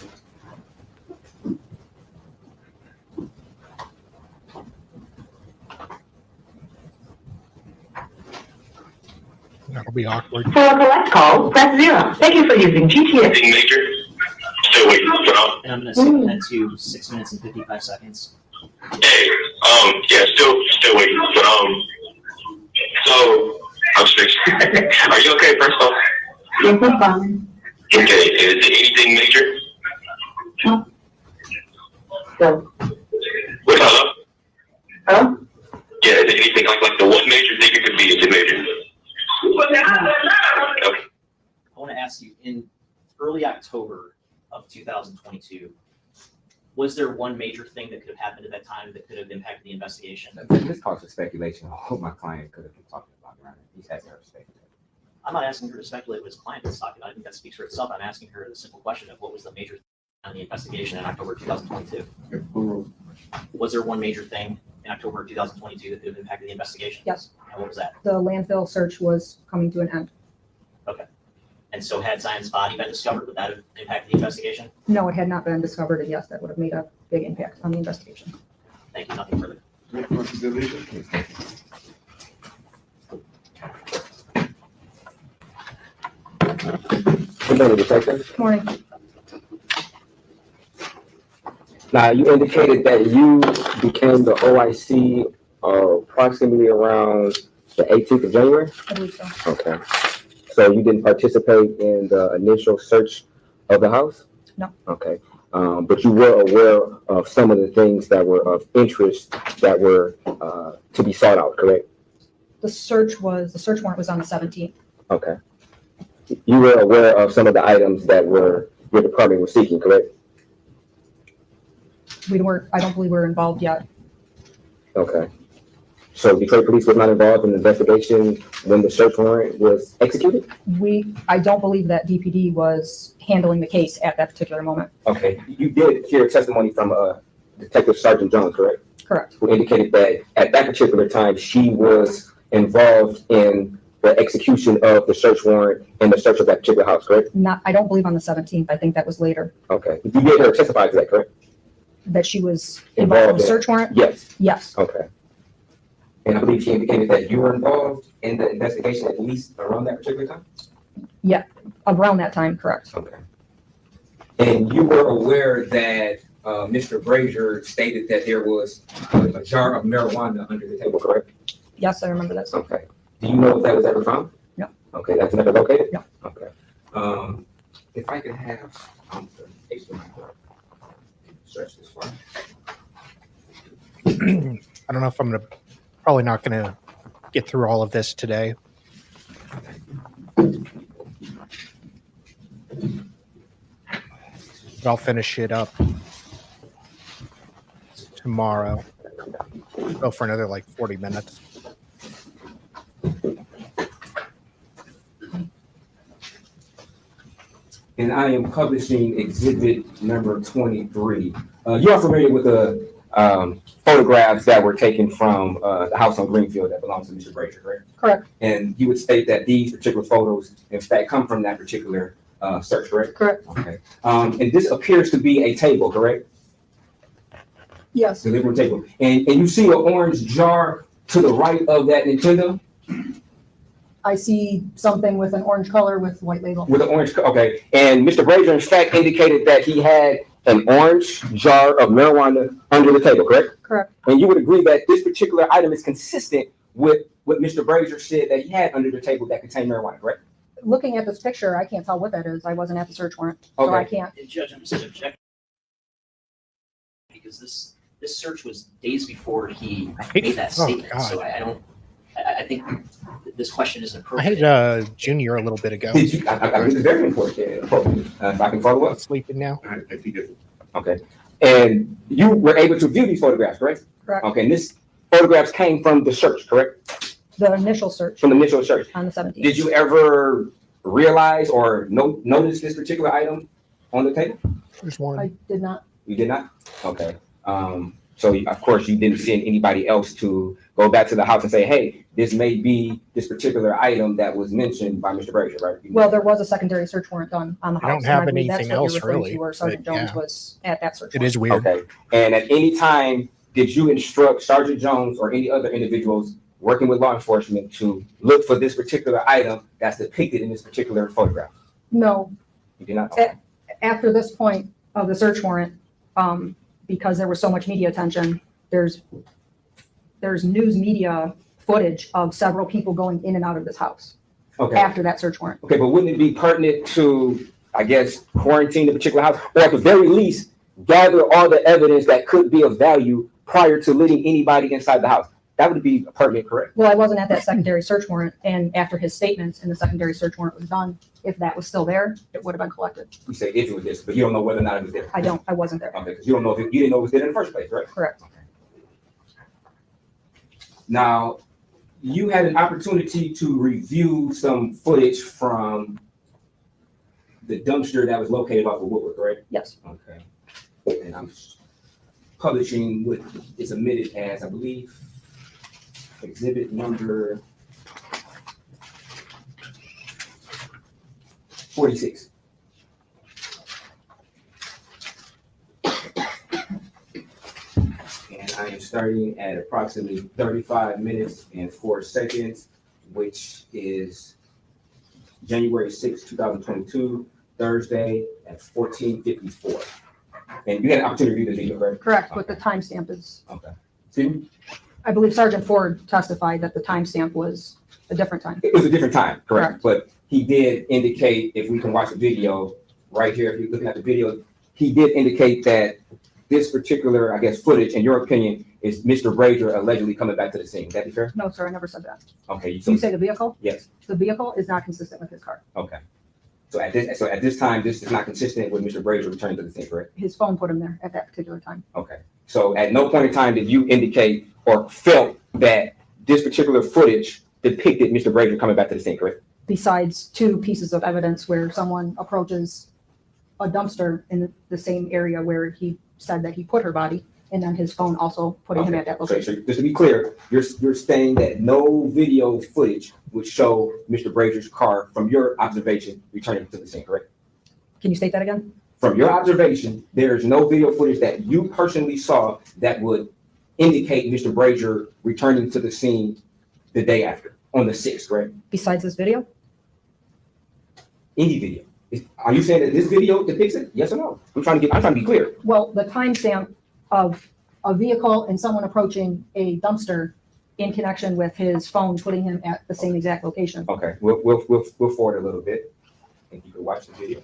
That'll be awkward. For a collect call, press 0. Thank you for using GTS. Anything major? Still waiting for now. And I'm going to skip ahead to 6 minutes and 55 seconds. Hey, yeah, still waiting. But so I'm sick. Are you okay? First off. Yes, I'm fine. Okay. Is it anything major? So, What? Hello? huh? Yeah. Is it anything like the one major thing it could be? Is it major? Okay. I want to ask you, in early October of 2022, was there one major thing that could have happened at that time that could have impacted the investigation? This calls for speculation on what my client could have been talking about, Your Honor. He's asking her to speculate. I'm not asking her to speculate what his client is talking about. I think that speaks for itself. I'm asking her the simple question of what was the major thing on the investigation in October 2022? Was there one major thing in October 2022 that could have impacted the investigation? Yes. And what was that? The landfill search was coming to an end. And so had Zion's body been discovered, would that have impacted the investigation? No, it had not been discovered, and yes, that would have made a big impact on the investigation. Thank you. Nothing further. Good morning, Detective. Good morning. Now, you indicated that you became the OIC approximately around the 18th of January? I believe so. Okay. So you didn't participate in the initial search of the house? No. Okay. But you were aware of some of the things that were of interest that were to be sought out, correct? The search warrant was on the 17th. Okay. You were aware of some of the items that your department was seeking, correct? I don't believe we're involved yet. Okay. So Detroit Police was not involved in the investigation when the search warrant was executed? I don't believe that DPD was handling the case at that particular moment. Okay. You did hear testimony from Detective Sergeant Jones, correct? Correct. Who indicated that at that particular time, she was involved in the execution of the search warrant and the search of that particular house, correct? I don't believe on the 17th. I think that was later. Okay. You did hear her testify to that, correct? That she was involved in the search warrant? Yes. Yes. Okay. And I believe she indicated that you were involved in the investigation at least around that particular time? Yeah, around that time, correct. Okay. And you were aware that Mr. Brazier stated that there was a jar of marijuana under the table, correct? Yes, I remember that. Okay. Do you know if that was ever found? No. Okay, that's never located? No. Okay. If I could have the HDMI stretch this far. I don't know if probably not gonna get through all of this today. But I'll finish it up tomorrow. Go for another like 40 minutes. And I am publishing exhibit number 23. You are familiar with the photographs that were taken from the house on Greenfield that belongs to Mr. Brazier, correct? Correct. And you would state that these particular photos, in fact, come from that particular search, correct? Correct. Okay. And this appears to be a table, correct? Yes. The living room table. And you see an orange jar to the right of that Nintendo I see something with an orange color with white label. with an orange, okay. And Mr. Brazier, in fact, indicated that he had an orange jar of marijuana under the table, correct? Correct. And you would agree that this particular item is consistent with what Mr. Brazier said that he had under the table that contained marijuana, correct? Looking at this picture, I can't tell what that is. I wasn't at the search warrant, so I Okay. can't. And Judge, I'm just objecting because this search was days before he made that Oh, statement. God. So I think this question isn't I appropriate. had Junior a little bit ago. Did you, this is very important, if I can follow up. Sleeping now. I think it, Okay. And you were able to view these photographs, correct? Correct. Okay, and this photographs came from the search, correct? The initial search From the initial search. on the 17th. Did you ever realize or notice this particular item on the table? There's one. I did not. You did not? Okay. So of course you didn't send anybody else to go back to the house and say, hey, this may be this particular item that was mentioned by Mr. Brazier, right? Well, there was a secondary search warrant done on the I don't house. have and believe anything that's what you're else, referring really, to, Where Sergeant but, Jones yeah. was at that search It warrant. is weird. Okay. And at any time, did you instruct Sergeant Jones or any other individuals working with law enforcement to look for this particular item that's depicted in this particular photograph? No, You did not? Eh. after this point of the search warrant, because there was so much media attention, there's news media footage of several people going in and out of this house Okay. after that search warrant. Okay, but wouldn't it be pertinent to, I guess, quarantine the particular house, or at the very least, gather all the evidence that could be of value prior to letting anybody inside the house? That would be pertinent, correct? Well, I wasn't at that secondary search warrant, and after his statements and the secondary search warrant was done, if that was still there, it would have been collected. You say if it was this, but you don't know whether or not it was there. I wasn't there. Okay, because you don't know if you didn't know it was there in the first place, right? Correct. Now, you had an opportunity to review some footage from the dumpster that was located off of Woodward, correct? Yes. Okay. And I'm publishing what is admitted as, I believe, exhibit number 46. And I am starting at approximately 35 minutes and 4 seconds, which is January 6, 2022, Thursday at 14:54. And you had an opportunity to view the video, correct? Correct, but the timestamp is, Okay. Excuse me? I believe Sergeant Ford testified that the timestamp was a different time. It was a different time, Correct. correct? But he did indicate, if we can watch the video right here, if you're looking at the video, he did indicate that this particular, I guess, footage, in your opinion, is Mr. Brazier allegedly coming back to the scene. Would that be fair? No, sir, I never said that. Okay. You say the vehicle? Yes. The vehicle is not consistent with his car. Okay. So at this time, this is not consistent with Mr. Brazier returning to the scene, correct? His phone put him there at that particular time. Okay. So at no point in time did you indicate or felt that this particular footage depicted Mr. Brazier coming back to the scene, correct? Besides two pieces of evidence where someone approaches a dumpster in the same area where he said that he put her body, and then his phone also putting him at that So location. just to be clear, you're saying that no video footage would show Mr. Brazier's car from your observation returning to the scene, correct? Can you state that again? From your observation, there's no video footage that you personally saw that would indicate Mr. Brazier returning to the scene the day after, on the 6th, correct? Besides this video? Any video. Are you saying that this video depicts it? Yes or no? I'm trying to be clear. Well, the timestamp of a vehicle and someone approaching a dumpster in connection with his phone putting him at the same exact location. Okay, we'll forward a little bit, and you can watch the video.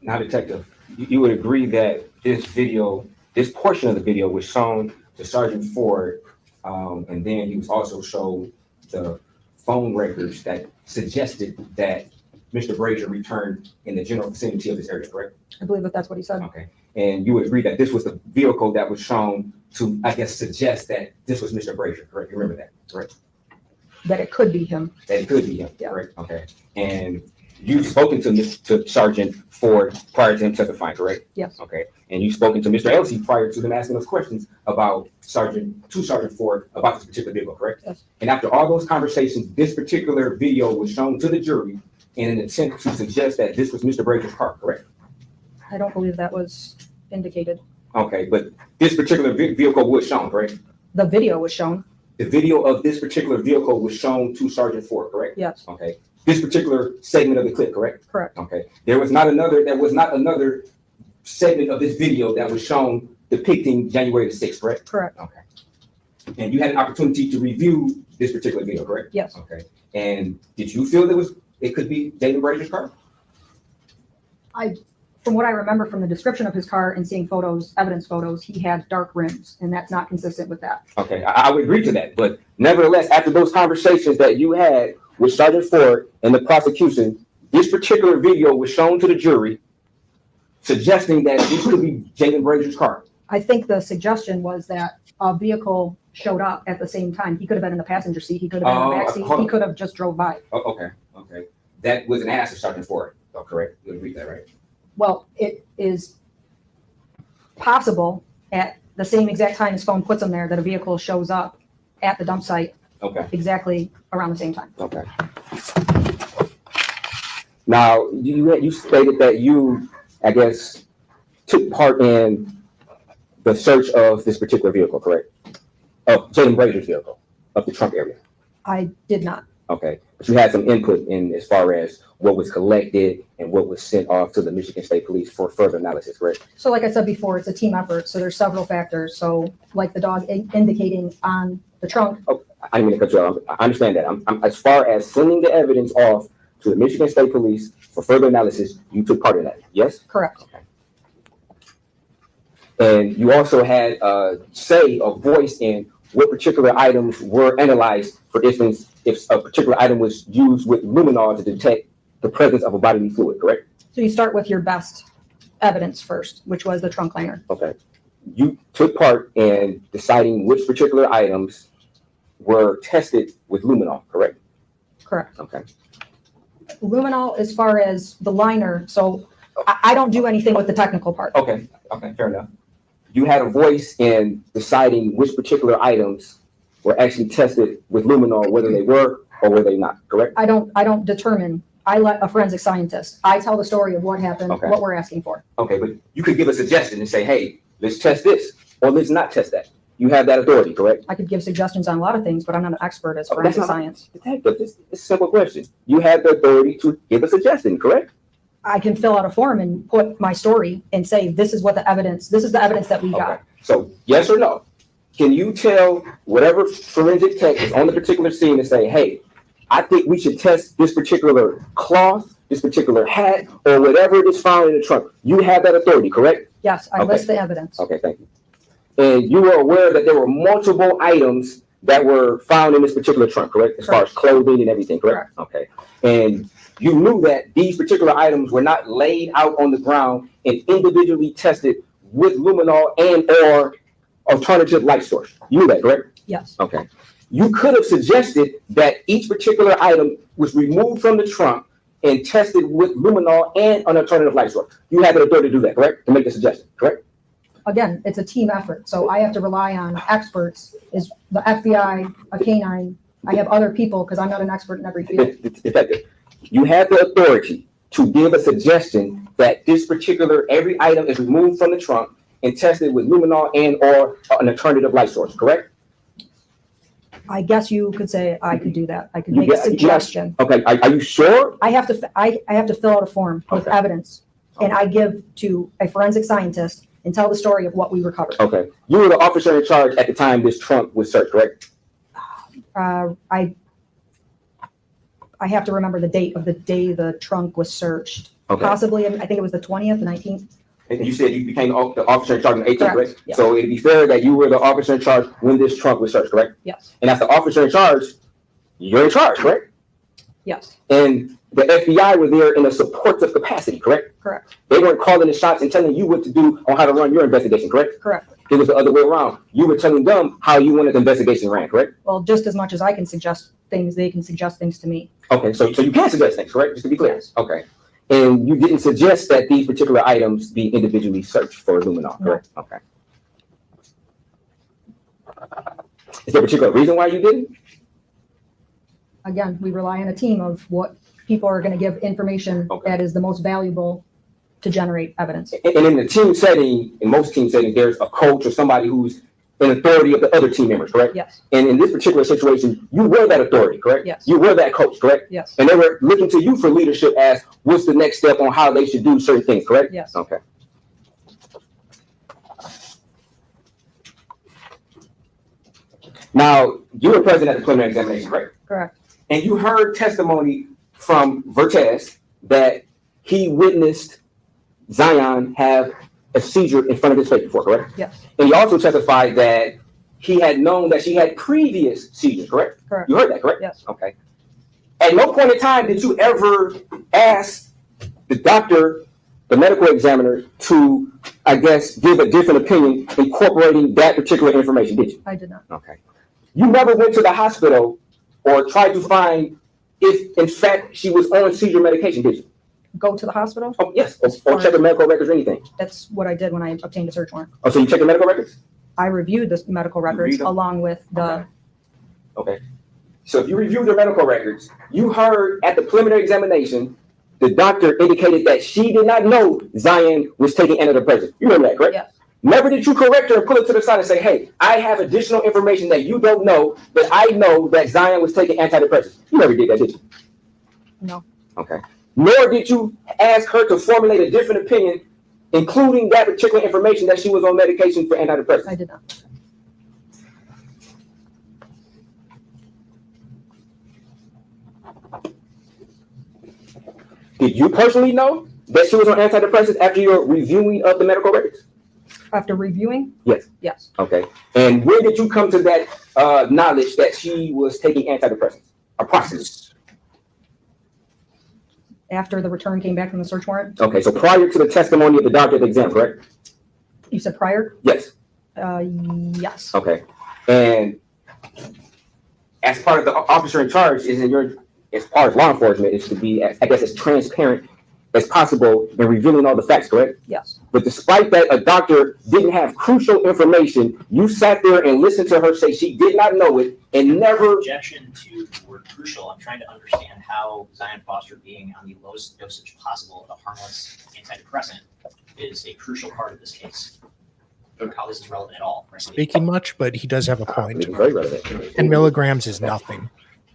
Now, Detective, you would agree that this video, this portion of the video was shown to Sergeant Ford, and then he was also shown the phone records that suggested that Mr. Brazier returned in the general vicinity of this area, correct? I believe that that's what he said. Okay. And you would agree that this was the vehicle that was shown to, I guess, suggest that this was Mr. Brazier, correct? You remember that, correct? That it could be him. That it could be him, Yeah. correct? Okay. And you've spoken to Sergeant Ford prior to him testifying, correct? Yes. Okay. And you've spoken to Mr. Elsie prior to them asking those questions about Sergeant Ford about this particular vehicle, correct? Yes. And after all those conversations, this particular video was shown to the jury in an attempt to suggest that this was Mr. Brazier's car, correct? I don't believe that was indicated. Okay, but this particular vehicle was shown, correct? The video was shown. The video of this particular vehicle was shown to Sergeant Ford, correct? Yes. Okay. This particular segment of the clip, correct? Correct. Okay. There was not another segment of this video that was shown depicting January the 6th, correct? Correct. Okay. And you had an opportunity to review this particular video, correct? Yes. Okay. And did you feel it could be Jaylin Brazier's car? From what I remember from the description of his car and seeing photos, evidence photos, he had dark rims, and that's not consistent with that. Okay, I would agree to that, but nevertheless, after those conversations that you had with Sergeant Ford and the prosecution, this particular video was shown to the jury, suggesting that this could be Jaylin Brazier's car. I think the suggestion was that a vehicle showed up at the same time. He could have been in the passenger seat. He could have been in the back seat. hold He on. could have just drove by. Oh, okay. That was an ask of Sergeant Ford, oh, correct? You agree with that, right? Well, it is possible at the same exact time his phone puts him there that a vehicle shows up at the dump site Okay, exactly around the same time. okay. Now, you stated that you, I guess, took part in the search of this particular vehicle, correct? Of Jaylin Brazier's vehicle, of the trunk area. I did not. Okay, but you had some input in as far as what was collected and what was sent off to the Michigan State Police for further analysis, correct? So like I said before, it's a team effort. So there's several factors. So like the dog indicating on the trunk. I didn't mean to cut you off. I understand that. I'm as far as sending the evidence off to the Michigan State Police for further analysis, you took part in that, yes? Correct. Okay. And you also had a voice in what particular items were analyzed. For instance, if a particular item was used with luminol to detect the presence of a bodily fluid, correct? So you start with your best evidence first, which was the trunk liner. Okay. You took part in deciding which particular items were tested with luminol, correct? Correct. Okay. Luminol as far as the liner. So I don't do anything with the technical part. Okay, fair enough. You had a voice in deciding which particular items were actually tested with luminol, whether they were or were they not, correct? I don't determine. I let a forensic scientist. I tell the story of what happened, Okay. what we're asking for. Okay, but you could give a suggestion and say, hey, let's test this, or let's not test that. You have that authority, correct? I could give suggestions on a lot of things, but I'm not an expert as Oh, forensic that's not- science. Detective, it's a simple question. You have the authority to give a suggestion, correct? I can fill out a form and put my story and say, this is what the evidence, this is the evidence that we got. Okay. So yes or no? Can you tell whatever forensic tech is on the particular scene and say, hey, I think we should test this particular cloth, this particular hat, or whatever it is found in the trunk? You have that authority, correct? Yes, I Okay. list the evidence. Okay, thank you. And you were aware that there were multiple items that were found in this particular trunk, correct? As far as clothing and everything, correct? Okay. And you knew that these particular items were not laid out on the ground and individually tested with luminol and or alternative light source. You knew that, correct? Yes. Okay. You could have suggested that each particular item was removed from the trunk and tested with luminol and an alternative light source. You have the authority to do that, correct? To make the suggestion, correct? Again, it's a team effort. So I have to rely on experts, is the FBI, a canine. I have other people because I'm not an expert in every field. Effective. You have the authority to give a suggestion that this particular, every item is removed from the trunk and tested with luminol and or an alternative light source, correct? I guess you could say I could do that. I could You make a get- suggestion. Okay, are you sure? I have to fill out a form with Okay. evidence, and I give to a forensic scientist and tell the story of what we recovered. Okay. You were the officer in charge at the time this trunk was searched, correct? I have to remember the date of the day the trunk was searched. Okay. Possibly, I think it was the 20th, the 19th. And you said you became the officer in charge on the 18th, Correct. correct? Yeah. So it'd be fair that you were the officer in charge when this trunk was searched, correct? Yes. And as the officer in charge, you're in charge, correct? Yes. And the FBI were there in a supportive capacity, correct? Correct. They weren't calling the shots and telling you what to do on how to run your investigation, correct? Correct. It was the other way around. You were telling them how you wanted the investigation ran, correct? Well, just as much as I can suggest things, they can suggest things to me. Okay, so you can suggest things, correct? Just to be clear. Yes. Okay. And you didn't suggest that these particular items be individually searched for luminol, correct? No. Okay. Is there a particular reason why you didn't? Again, we rely on a team of what people are going to give information that is the most valuable to generate evidence. And in the team setting, in most team settings, there's a coach or somebody who's in authority of the other team members, correct? Yes. And in this particular situation, you were that authority, correct? Yes. You were that coach, correct? Yes. And they were looking to you for leadership as what's the next step on how they should do certain things, correct? Yes. Okay. Now, you were present at the preliminary examination, correct? Correct. And you heard testimony from Vertez that he witnessed Zion have a seizure in front of his face before, correct? Yes. And he also testified that he had known that she had previous seizures, correct? Correct. You heard that, correct? Yes. Okay. At no point in time did you ever ask the doctor, the medical examiner, to, I guess, give a different opinion incorporating that particular information, did you? I did not. Okay. You never went to the hospital or tried to find if, in fact, she was on seizure medication, did you? Go to the hospital? Oh, yes. Or check the medical records or anything. That's what I did when I obtained a search warrant. Oh, so you checked the medical records? I reviewed the medical records them? along with the, Okay. So if you reviewed the medical records, you heard at the preliminary examination, the doctor indicated that she did not know Zion was taking antidepressants. You remember that, correct? yes, Never did you correct her and pull it to the side and say, hey, I have additional information that you don't know, but I know that Zion was taking antidepressants. You never did that, did you? no, Okay. Nor did you ask her to formulate a different opinion, including that particular information that she was on medication for antidepressants. I did not. Did you personally know that she was on antidepressants after your reviewing of the medical records? After reviewing? Yes. Yes. Okay. And where did you come to that knowledge that she was taking antidepressants? Approximately. After the return came back from the search warrant? Okay. So prior to the testimony of the doctor at the exam, correct? You said prior? Yes. Yes. Okay. And as part of the officer in charge is in your, as far as law enforcement, is to be, I guess, as transparent as possible in revealing all the facts, correct? Yes. But despite that, a doctor didn't have crucial information. You sat there and listened to her say she did not know it and never. Objection to the word crucial. I'm trying to understand how Zion Foster being on the lowest dosage possible of a harmless antidepressant is a crucial part of this case. Or how this is relevant at all. Speaking much, but he does have a point. Very relevant. 10 milligrams is nothing.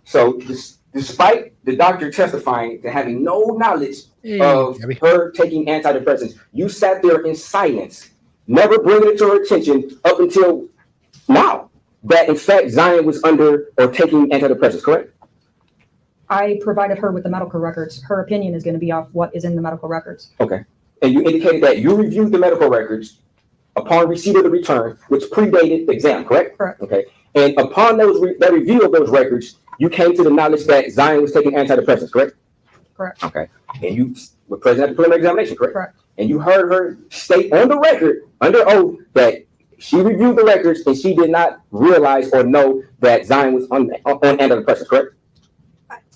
So despite the doctor testifying to having no knowledge of Gabby. her taking antidepressants, you sat there in silence, never bringing it to her attention up until now that in fact Zion was under or taking antidepressants, correct? I provided her with the medical records. Her opinion is going to be off what is in the medical records. Okay. And you indicated that you reviewed the medical records upon receipt of the return, which predated the exam, correct? Correct. Okay. And upon that review of those records, you came to the knowledge that Zion was taking antidepressants, correct? Correct. Okay. And you were present at the preliminary examination, correct? Correct. And you heard her state on the record, under oath, that she reviewed the records and she did not realize or know that Zion was on antidepressants, correct?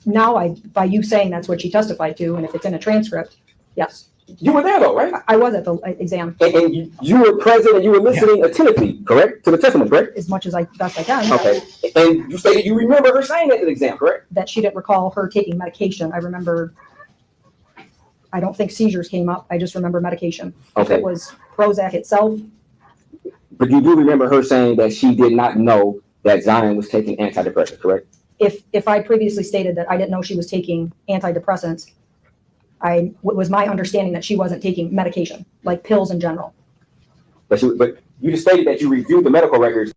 Now, by you saying that's what she testified to, and if it's in a transcript, yes. You were there though, right? I was at the exam. And you were present and you were listening attentively, correct? To the testimony, correct? As much as best I can. Okay. And you stated you remember her saying at the exam, correct? That she didn't recall her taking medication. I remember, I don't think seizures came up. I just remember medication. If Okay. it was Prozac itself, But you do remember her saying that she did not know that Zion was taking antidepressants, correct? if I previously stated that I didn't know she was taking antidepressants, it was my understanding that she wasn't taking medication, like pills in general. But you just stated that you reviewed the medical records.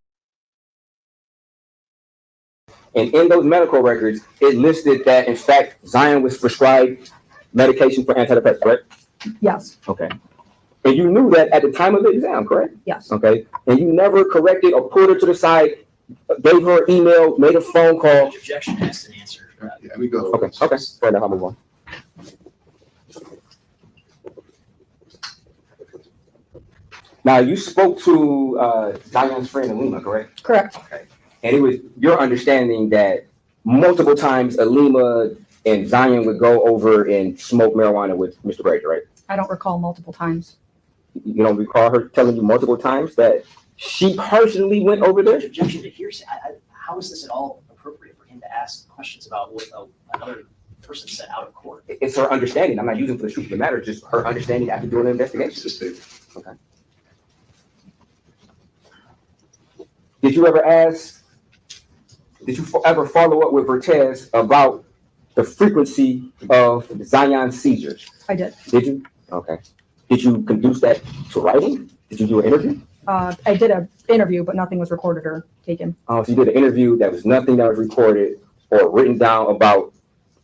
And in those medical records, it listed that in fact Zion was prescribed medication for antidepressants, correct? Yes, Okay. And you knew that at the time of the exam, correct? yes. Okay. And you never corrected or pulled her to the side, gave her an email, made a phone call. Objection asked and answered. Yeah, we go. Okay, fair enough, I'll move on. Now, you spoke to Zion's friend Alima, correct? Correct. Okay. And it was your understanding that multiple times Alima and Zion would go over and smoke marijuana with Mr. Brazier, right? I don't recall multiple times. You don't recall her telling you multiple times that she personally went over there? Objection to hearsay. How is this at all appropriate for him to ask questions about what another person said out of court? It's her understanding. I'm not using for the truth of the matter, just her understanding after doing an investigation. Okay. Did you ever follow up with Vertez about the frequency of Zion's seizures? I did. Did you? Okay. Did you conduce that to writing? Did you do an interview? I did an interview, but nothing was recorded or taken. Oh, so you did an interview that was nothing that was recorded or written down about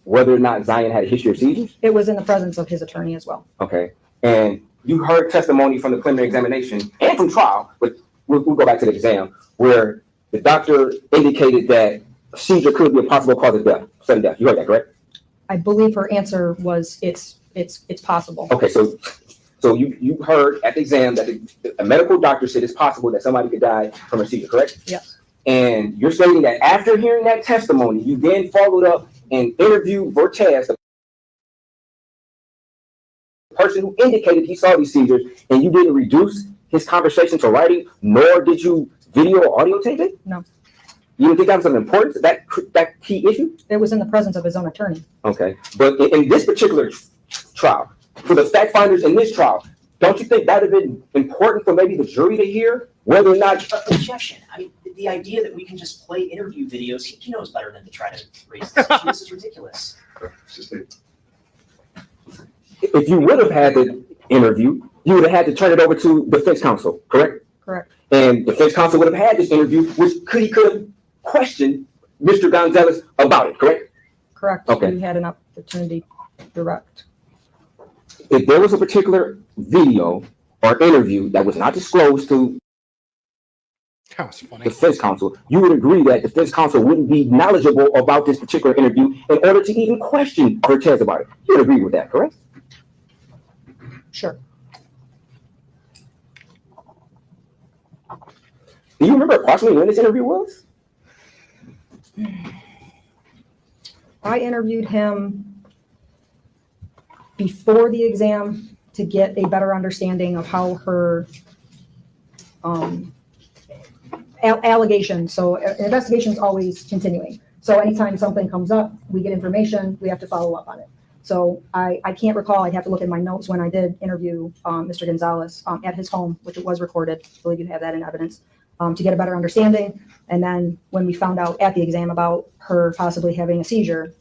whether or not Zion had a history of seizures? It was in the presence of his attorney as well. Okay. And you heard testimony from the preliminary examination and from trial, but we'll go back to the exam, where the doctor indicated that a seizure could be a possible cause of death, sudden death. You heard that, correct? I believe her answer was it's possible. Okay, so you heard at the exam that a medical doctor said it's possible that somebody could die from a seizure, correct? Yes. And you're stating that after hearing that testimony, you then followed up and interviewed Vertez, the person who indicated he saw these seizures, and you didn't reduce his conversation to writing, nor did you video or audio tape it? No. You didn't think that was an importance, that key issue? It was in the presence of his own attorney. Okay, but in this particular trial, for the fact finders in this trial, don't you think that would have been important for maybe the jury to hear whether or not? Objection. I mean, the idea that we can just play interview videos, he knows better than to try to raise this issue. This is ridiculous. If you would have had the interview, you would have had to turn it over to defense counsel, correct? Correct. And defense counsel would have had this interview, which he could have questioned Mr. Gonzalez about it, correct? Correct. Okay. You had an opportunity to direct. If there was a particular video or interview that was not disclosed to That was funny. defense counsel, you would agree that defense counsel wouldn't be knowledgeable about this particular interview in order to even question Cortez about it. You would agree with that, correct? Sure. Do you remember approximately when this interview was? I interviewed him before the exam to get a better understanding of how her allegation. So an investigation is always continuing. So anytime something comes up, we get information, we have to follow up on it. So I can't recall, I'd have to look at my notes when I did interview Mr. Gonzalez at his home, which it was recorded. I believe you have that in evidence, to get a better understanding. And then when we found out at the exam about her possibly having a seizure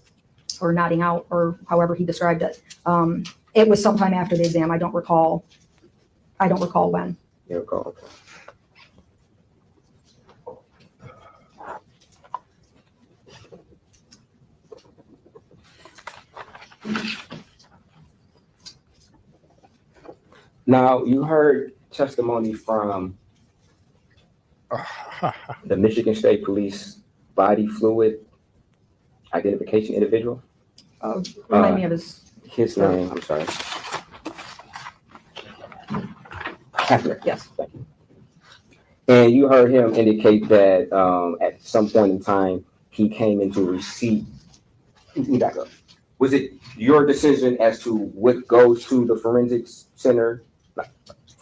or nodding out or however he described it, it was sometime after the exam. I don't recall when. You recall, okay. Now, you heard testimony from the Michigan State Police body fluid identification individual. Remind me of His name, I'm sorry. Kessler. Yes. Thank you. And you heard him indicate that at some point in time, he came into receipt. Let me back up. Was it your decision as to what goes to the forensics center?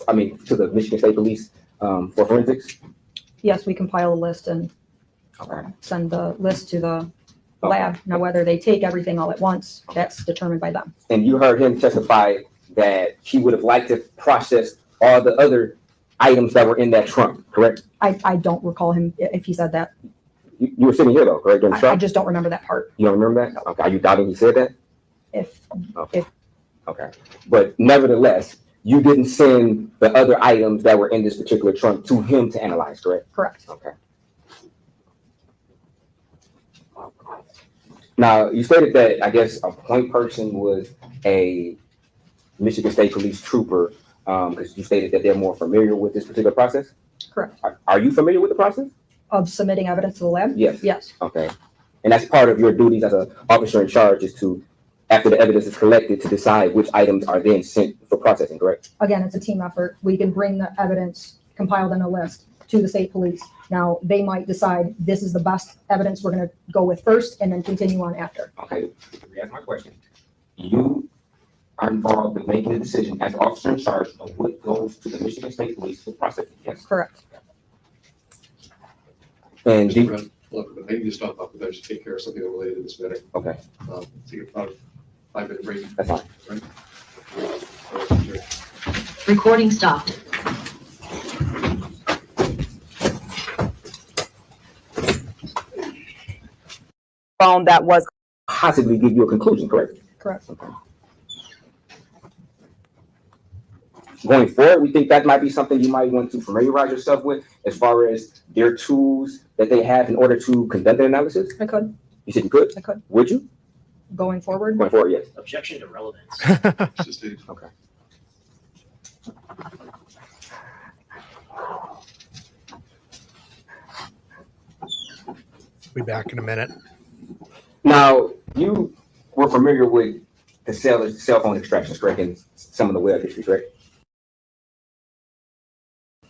I mean, to the Michigan State Police for forensics? Yes, we compile a list and send the list to the lab. Now, whether they take everything all at once, that's determined by them. And you heard him testify that he would have liked to process all the other items that were in that trunk, correct? I don't recall him if he said that. You were sitting here though, correct? During the I trial? just don't remember that part. You don't remember that? Okay. Are you doubting he said that? If Okay. But nevertheless, you didn't send the other items that were in this particular trunk to him to analyze, correct? correct. Okay. Now, you stated that, I guess, a point person was a Michigan State Police trooper, because you stated that they're more familiar with this particular process? Correct. Are you familiar with the process? Of submitting evidence to the lab? Yes. Yes. Okay. And that's part of your duties as an officer in charge is to, after the evidence is collected, to decide which items are then sent for processing, correct? Again, it's a team effort. We can bring the evidence compiled in a list to the state police. Now, they might decide this is the best evidence we're going to go with first and then continue on after. Okay, let me ask my question. You are involved in making a decision as officer in charge of what goes to the Michigan State Police for processing, yes? Correct. And Mr. Brown, look, but maybe you stop up with that, just take care of something related to this matter. okay, Take about a 5-minute break. that's fine. Right? Recording stopped. Phone that was Possibly give you a conclusion, correct? Correct. Okay. Going forward, we think that might be something you might want to familiarize yourself with as far as their tools that they have in order to conduct their analysis. I could. You said you could? I could. Would you? Going forward. Going forward, yes. Objection to relevance. It's just a- Okay. Be back in a minute. Now, you were familiar with the cell phone extractions, correct, and some of the web history, correct?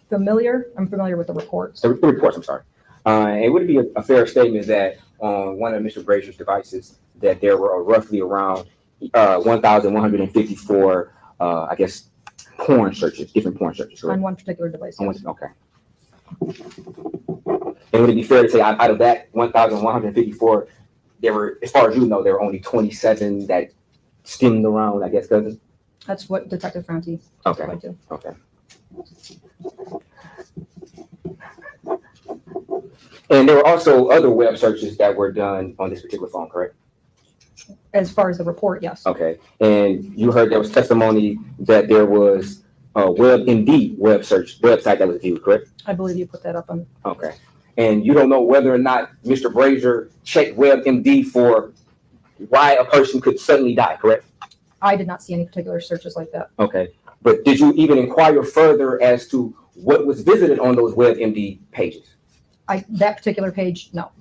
Familiar? I'm familiar with the reports. The reports, I'm sorry. It would be a fair statement that on one of Mr. Brazier's devices, that there were roughly around 1,154, I guess, porn searches, different porn searches, correct? On one particular device. On one- okay. And would it be fair to say out of that 1,154, there were, as far as you know, there were only 27 that skimmed around, I guess, cousin? That's what Detective Franti Okay, testified to. okay. And there were also other web searches that were done on this particular phone, correct? As far as the report, yes. Okay, and you heard there was testimony that there was a WebMD website that was viewed, correct? I believe you put that up on. Okay, and you don't know whether or not Mr. Brazier checked WebMD for why a person could suddenly die, correct? I did not see any particular searches like that. Okay, but did you even inquire further as to what was visited on those WebMD pages? That particular page, no.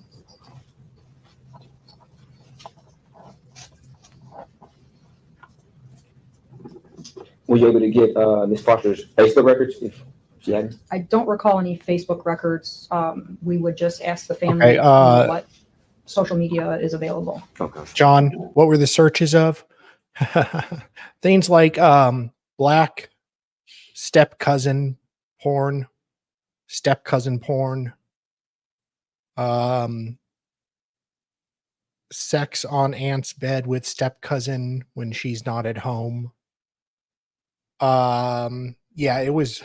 Were you able to get Ms. Foster's Facebook records if she had? I don't recall any Facebook records. We would just ask the family Okay, what social media is available. Okay. John, what were the searches of? Things like black step cousin porn, sex on aunt's bed with step cousin when she's not at home. Yeah, it was.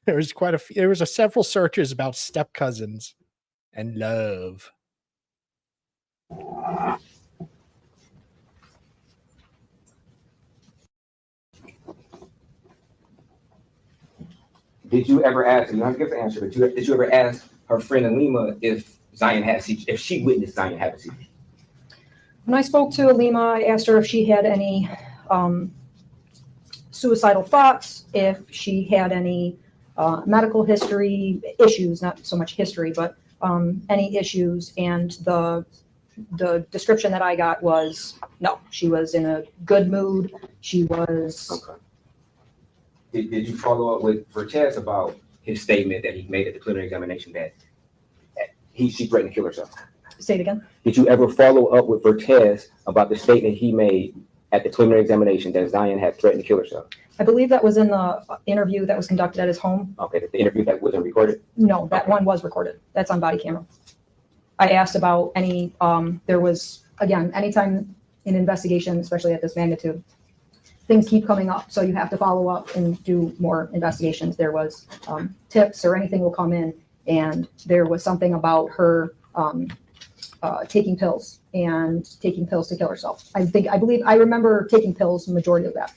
There was quite a few. There was several searches about step cousins and love. Did you ever ask? You don't have to give the answer, but did you ever ask her friend Alima if Zion had if she witnessed Zion have a seizure? When I spoke to Alima, I asked her if she had any suicidal thoughts, if she had any medical history issues, not so much history, but any issues. And the description that I got was, no, she was in a good mood. She was. Okay. Did you follow up with Vertez about his statement that he made at the preliminary examination that she threatened to kill herself? Say it again. Did you ever follow up with Vertez about the statement he made at the preliminary examination that Zion had threatened to kill herself? I believe that was in the interview that was conducted at his home. Okay, the interview that wasn't recorded? No, that one was recorded. That's on body camera. I asked about any, there was, again, anytime in investigation, especially at this magnitude, things keep coming up. So you have to follow up and do more investigations. There was tips or anything will come in, and there was something about her taking pills to kill herself. I believe I remember taking pills, the majority of that.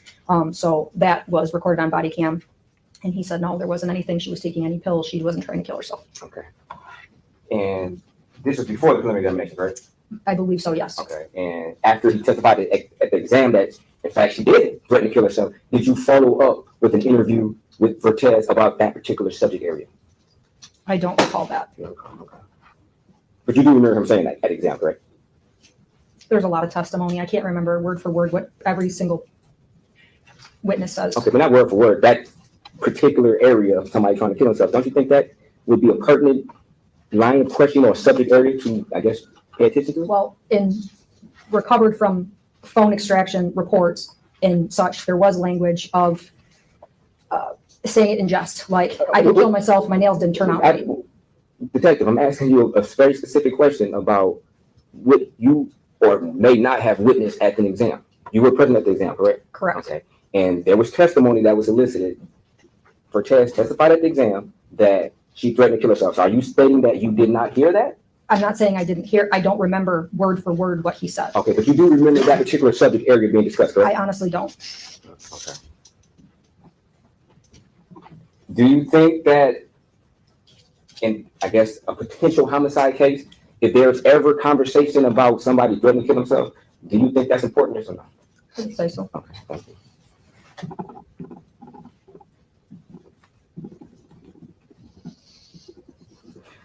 So that was recorded on body cam. And he said, no, there wasn't anything. She was taking any pills. She wasn't trying to kill herself. Okay. And this was before the preliminary examination, right? I believe so, yes. Okay. And after he testified at the exam that, in fact, she did threaten to kill herself, did you follow up with an interview with Vertez about that particular subject area? I don't recall that. Okay. But you do remember him saying that at exam, correct? There's a lot of testimony. I can't remember word for word what every single witness says. Okay, but not word for word. That particular area of somebody trying to kill himself, don't you think that would be a pertinent line of question or subject area to, I guess, pay attention to? Well, in recovered from phone extraction reports and such, there was language of saying it in jest, like, I could kill myself, my nails didn't turn out right. Detective, I'm asking you a very specific question about what you or may not have witnessed at an exam. You were present at the exam, correct? Correct. Okay. And there was testimony that was elicited. Vertez testified at the exam that she threatened to kill herself. So are you stating that you did not hear that? I'm not saying I didn't hear, I don't remember word for word what he said. Okay, but you do remember that particular subject area being discussed, correct? I honestly don't. Okay. Do you think that in, I guess, a potential homicide case, if there's ever conversation about somebody threatening to kill themselves, do you think that's important or not? I would say so. Okay, thank you.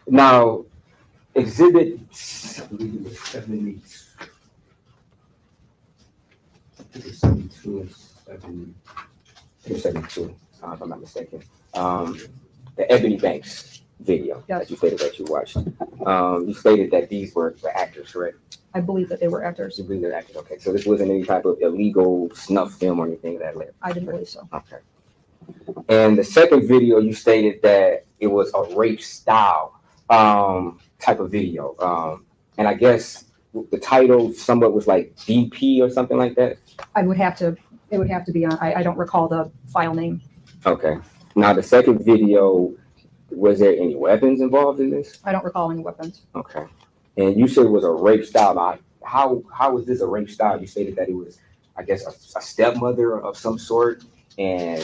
Now, exhibit 72 if I'm not mistaken. The Ebony Banks video that you stated that you watched. You stated that these were the actors, correct? I believe that they were actors. You believe they're actors, okay. So this wasn't any type of illegal snuff film or anything that led. I didn't believe so. Okay. And the second video, you stated that it was a rape style type of video. And I guess the title somewhat was like DP or something like that. It would have to be on, I don't recall the file name. Okay. Now the second video, was there any weapons involved in this? I don't recall any weapons. Okay. And you said it was a rape style. Now, how was this a rape style? You stated that it was, I guess, a stepmother of some sort and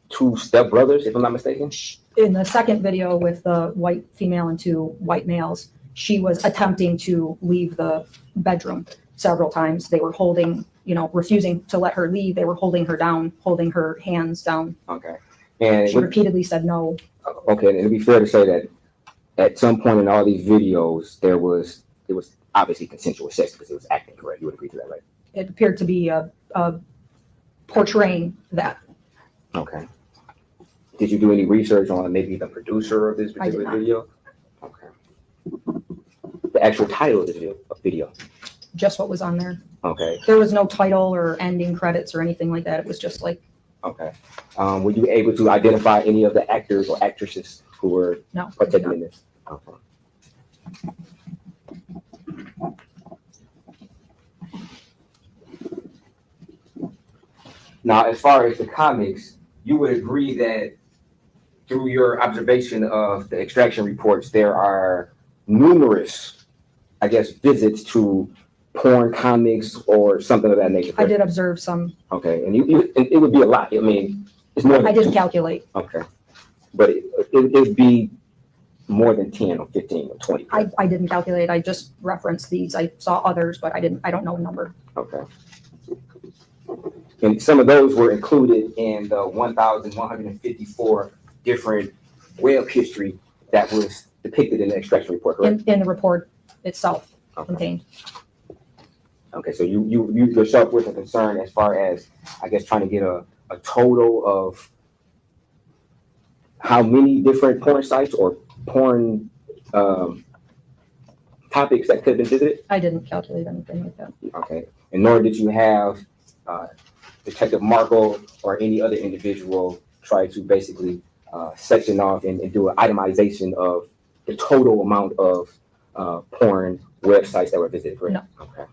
two stepbrothers, if I'm not mistaken. In the second video with the white female and two white males, she was attempting to leave the bedroom several times. They were holding, refusing to let her leave. They were holding her down, holding her hands down. Okay. And she repeatedly said no. Okay, and it'd be fair to say that at some point in all these videos, it was obviously consensual sex because it was acting, correct? You would agree to that, right? It appeared to be portraying that. Okay. Did you do any research on maybe the producer of this particular video? Okay. The actual title of this video? Just what was on there. Okay. There was no title or ending credits or anything like that. It was just like. Okay. Were you able to identify any of the actors or actresses who were partaking in this? Okay. Now, as far as the comics, you would agree that through your observation of the extraction reports, there are numerous, I guess, visits to porn comics or something of that nature. I did observe some. Okay, and it would be a lot. I mean, it's more than I didn't calculate. Okay, but it would be more than 10 or 15 or 20. I didn't calculate. I just referenced these. I saw others, but I don't know a number. Okay. And some of those were included in the 1,154 different web history that was depicted in the extraction report, correct? In the report itself contained. Okay, so you yourself was a concern as far as, I guess, trying to get a total of how many different porn sites or porn topics that could have been visited? I didn't calculate anything like that. Okay, and nor did you have Detective Markle or any other individual try to basically section off and do an itemization of the total amount of porn websites that were visited, correct? No. Okay.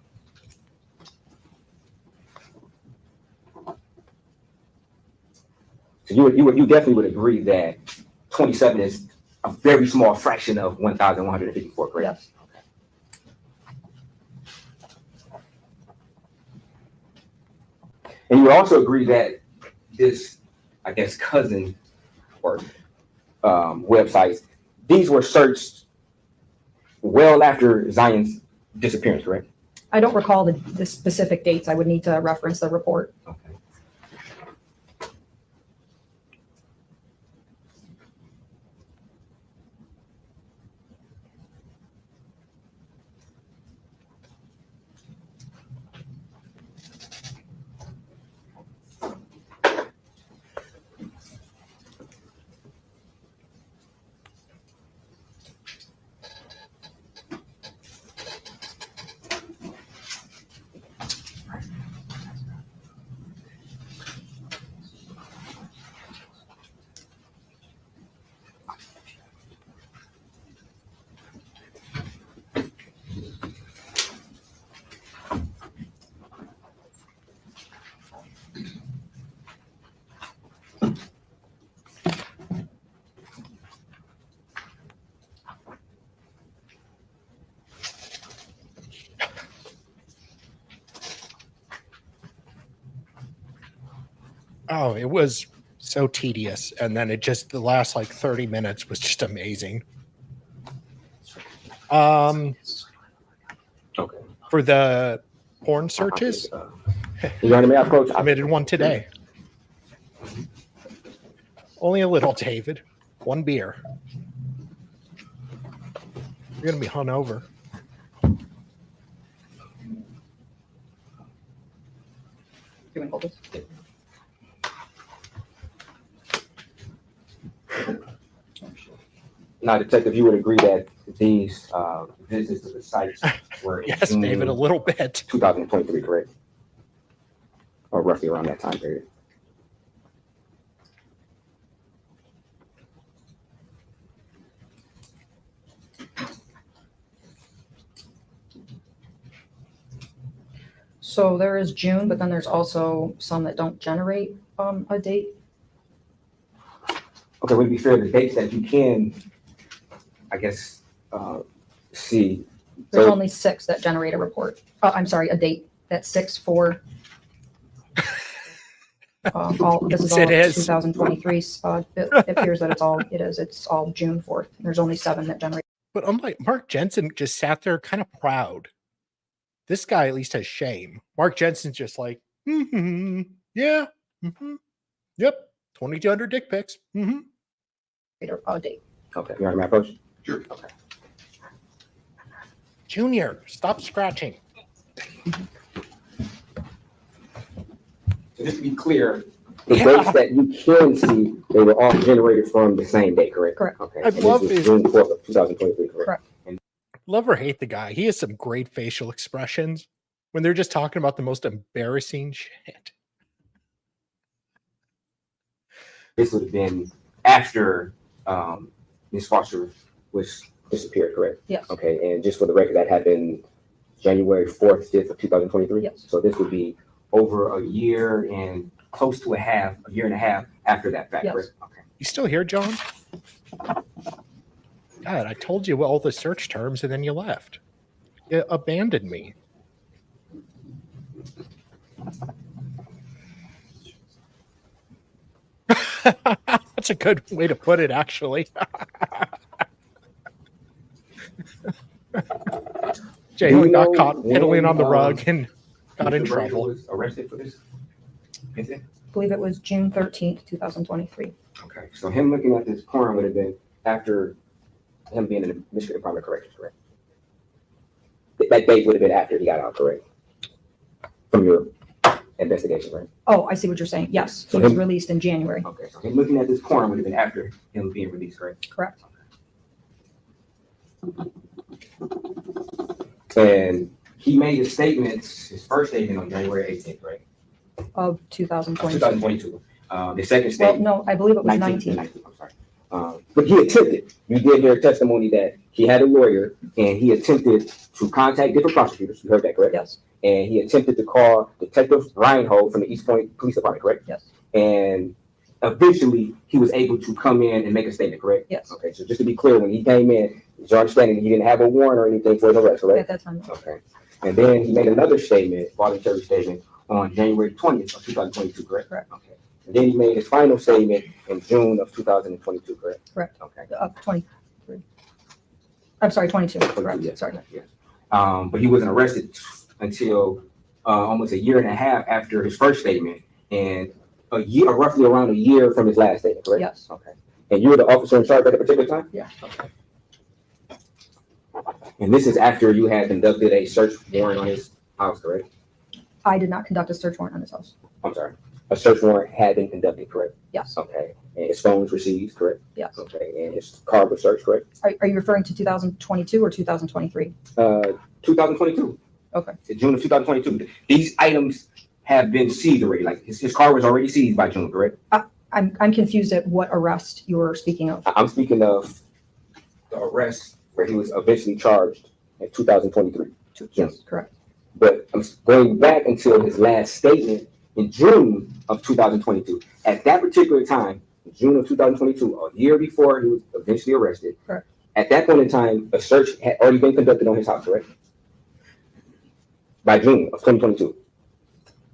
So you definitely would agree that 27 is a very small fraction of 1,154, correct? Yes. And you also agree that this, I guess, cousin or websites, these were searched well after Zion's disappearance, correct? I don't recall the specific dates. I would need to reference the report. Okay. Oh, it was so tedious. And then it just, the last like 30 minutes was just amazing. Okay. For the porn searches, You want me to approach? submitted one today. Only a little, David. One beer. You're going to be hungover. Doing hold this. Now, Detective, you would agree that these visits to the sites were in Yes, June David, a little bit. 2023, correct? Or roughly around that time period. So there is June, but then there's also some that don't generate a date. Okay, would it be fair, the dates that you can, I guess, see? There's So- only 6 that generate a report. I'm sorry, a date. That's 6 for. This is all It is. 2023. It appears that it's all June 4th. There's only 7 that generate. But unlike Mark Jensen just sat there kind of proud. This guy at least has shame. Mark Jensen's just like, yeah, yep, 2,200 dick pics. A date. Okay, you want my approach? Sure. Okay. Junior, stop scratching. So just to be clear, the Yeah. dates that you can see, they were all generated from the same date, correct? Correct. Okay. I And this love was his- June 4th of 2023, correct? Correct. Love or hate the guy. He has some great facial expressions when they're just talking about the most embarrassing shit. This would have been after Ms. Foster was disappeared, correct? Yes. Okay, and just for the record, that happened January 4th, 5th of 2023? Yes. So this would be over a year and close to a year and a half after that fact, Yes. correct? Okay. You still here, John? God, I told you all the search terms and then you left. You abandoned me. That's a good way to put it, actually. Jaylin got caught piddling on the rug and got in Mr. Brazier trouble. was arrested for this incident? I believe it was June 13th, 2023. Okay, so him looking at this porn would have been after him being in the Michigan Department of Corrections, correct? That date would have been after he got out, correct? From your investigation, right? Oh, I see what you're saying. Yes, he So was him- released in January. Okay, so him looking at this porn would have been after him being released, correct? Correct. And he made his statements, his first statement on January 18th, right? Of 2022. 2022. The second Well, statement. no, I believe it was 19. I'm sorry. But he attempted, you did hear testimony that he had a lawyer and he attempted to contact different prosecutors. You heard that, correct? Yes. And he attempted to call Detective Reinhold from the East Point Police Department, correct? Yes. And eventually he was able to come in and make a statement, correct? Yes. Okay, so just to be clear, when he came in, is your understanding that he didn't have a warrant or anything for his arrest, correct? At that time. Okay. And then he made another statement, voluntary statement, on January 20th of 2022, correct? Correct. Okay. And then he made his final statement in June of 2022, correct? Correct. Okay. 23. I'm sorry, 22. Correct. Yes. Sorry. Yes. but he wasn't arrested until almost a year and a half after his first statement, and roughly around a year from his last statement, correct? Yes. Okay. And you were the officer in charge at a particular time? Yeah. Okay. And this is after you had conducted a search warrant on his house, correct? I did not conduct a search warrant on his house. I'm sorry. A search warrant had been conducted, correct? Yes. Okay. And his phone was received, correct? Yes. Okay. And his car was searched, correct? Are you referring to 2022 or 2023? 2022. Okay. June of 2022. These items have been seized already. Like his car was already seized by June, correct? I'm confused at what arrest you're speaking of. I'm speaking of the arrest where he was eventually charged in 2023. Yes, correct. But I'm going back until his last statement in June of 2022. At that particular time, June of 2022, a year before he was eventually arrested. Correct. At that point in time, a search had already been conducted on his house, correct? By June of 2022.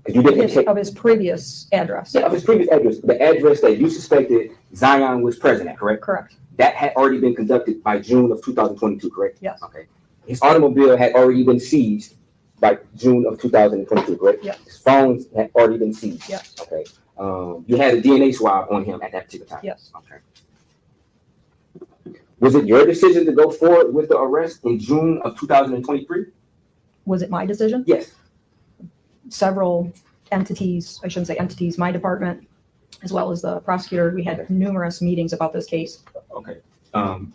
You didn't take Of his previous address. of his previous address, the address that you suspected Zion was present at, correct? Correct. That had already been conducted by June of 2022, correct? Yes. Okay. His automobile had already been seized by June of 2022, correct? Yes. His phones had already been seized. Yes. Okay. You had a DNA swab on him at that particular time. Yes. Okay. Was it your decision to go forward with the arrest in June of 2023? Was it my decision? Yes. Several entities, I shouldn't say entities, my department, as well as the prosecutor, we had numerous meetings about this case. Okay. And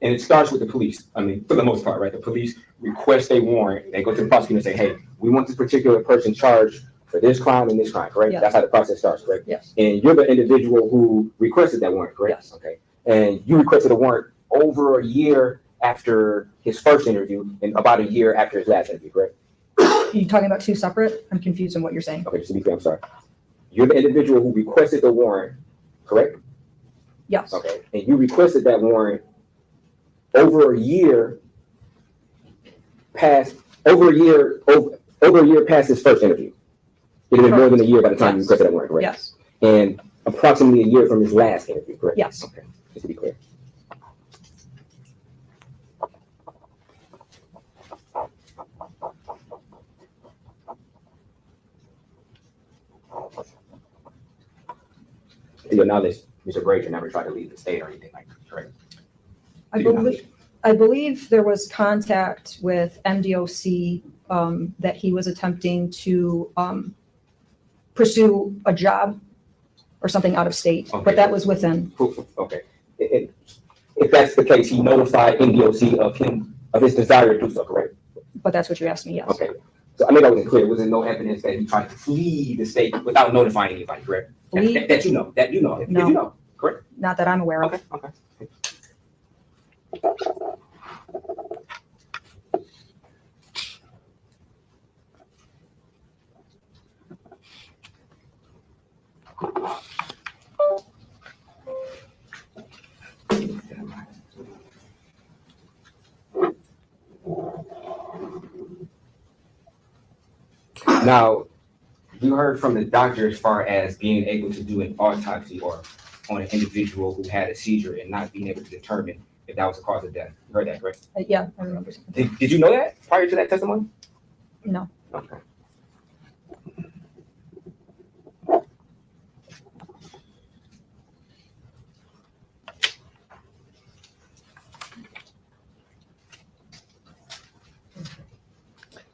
it starts with the police. I mean, for the most part, right? The police request a warrant. They go to the prosecutor and say, hey, we want this particular person charged for this crime and this crime, correct? Yes. That's how the process starts, correct? Yes. And you're the individual who requested that warrant, correct? Yes. Okay. And you requested a warrant over a year after his first interview and about a year after his last interview, correct? Are you talking about two separate? I'm confused on what you're saying. Okay, just to be clear, I'm sorry. You're the individual who requested the warrant, correct? Yes. Okay. And you requested that warrant over a year past his first interview. It had been more than a year by the time you Yes. requested that warrant, correct? Yes. And approximately a year from his last interview, correct? Yes. Okay, just to be clear. To your knowledge, Mr. Brazier never tried to leave the state or anything like that, correct? I believe there was contact with MDOC that he was attempting to pursue a job or something out of state, Okay. but that was within. Okay. If that's the case, he notified NDOC of his desire to do so, correct? But that's what you asked me, yes. Okay. So I mean, that wasn't clear. Was there no evidence that he tried to flee the state without notifying anybody, correct? Flee? That you know, if you know, correct? Not that I'm aware of. Okay, okay. Now, you heard from the doctor as far as being able to do an autopsy or on an individual who had a seizure and not being able to determine if that was the cause of death. You heard that, correct? Yeah, I remember. Did you know that prior to that testimony? No. Okay.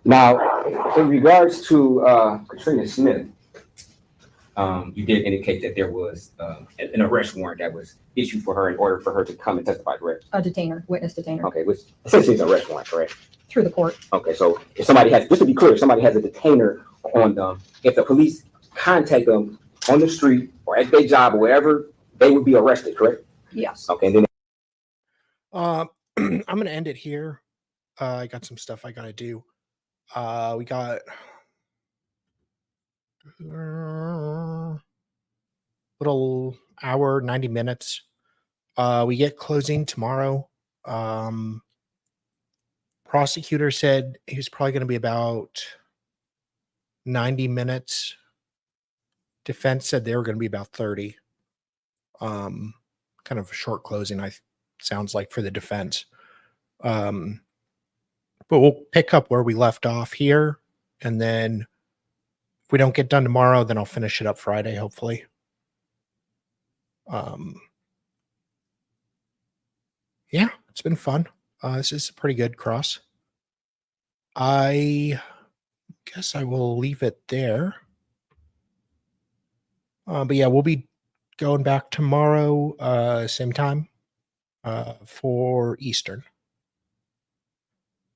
Now, in regards to Katrina Smith, you did indicate that there was an arrest warrant that was issued for her in order for her to come and testify, correct? A detainer, witness detainer, Okay, which essentially is an arrest warrant, correct? through the court. Okay, so if somebody has, just to be clear, if somebody has a detainer on them, if the police contact them on the street or at their job or wherever, they would be arrested, correct? Yes. Okay, and then I'm gonna end it here. I got some stuff I gotta do. We got little hour, 90 minutes. We get closing tomorrow. Prosecutor said he was probably going to be about 90 minutes. Defense said they were going to be about 30. Kind of a short closing, sounds like, for the defense. But we'll pick up where we left off here, and then if we don't get done tomorrow, then I'll finish it up Friday, hopefully. Yeah, it's been fun. This is a pretty good cross. I guess I will leave it there. But yeah, we'll be going back tomorrow, same time, for Eastern.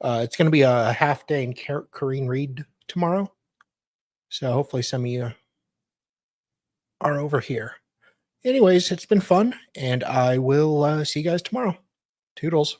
It's going to be a half day in Corrine Reed tomorrow. So hopefully some of you are over here. Anyways, it's been fun, and I will see you guys tomorrow. Toodles.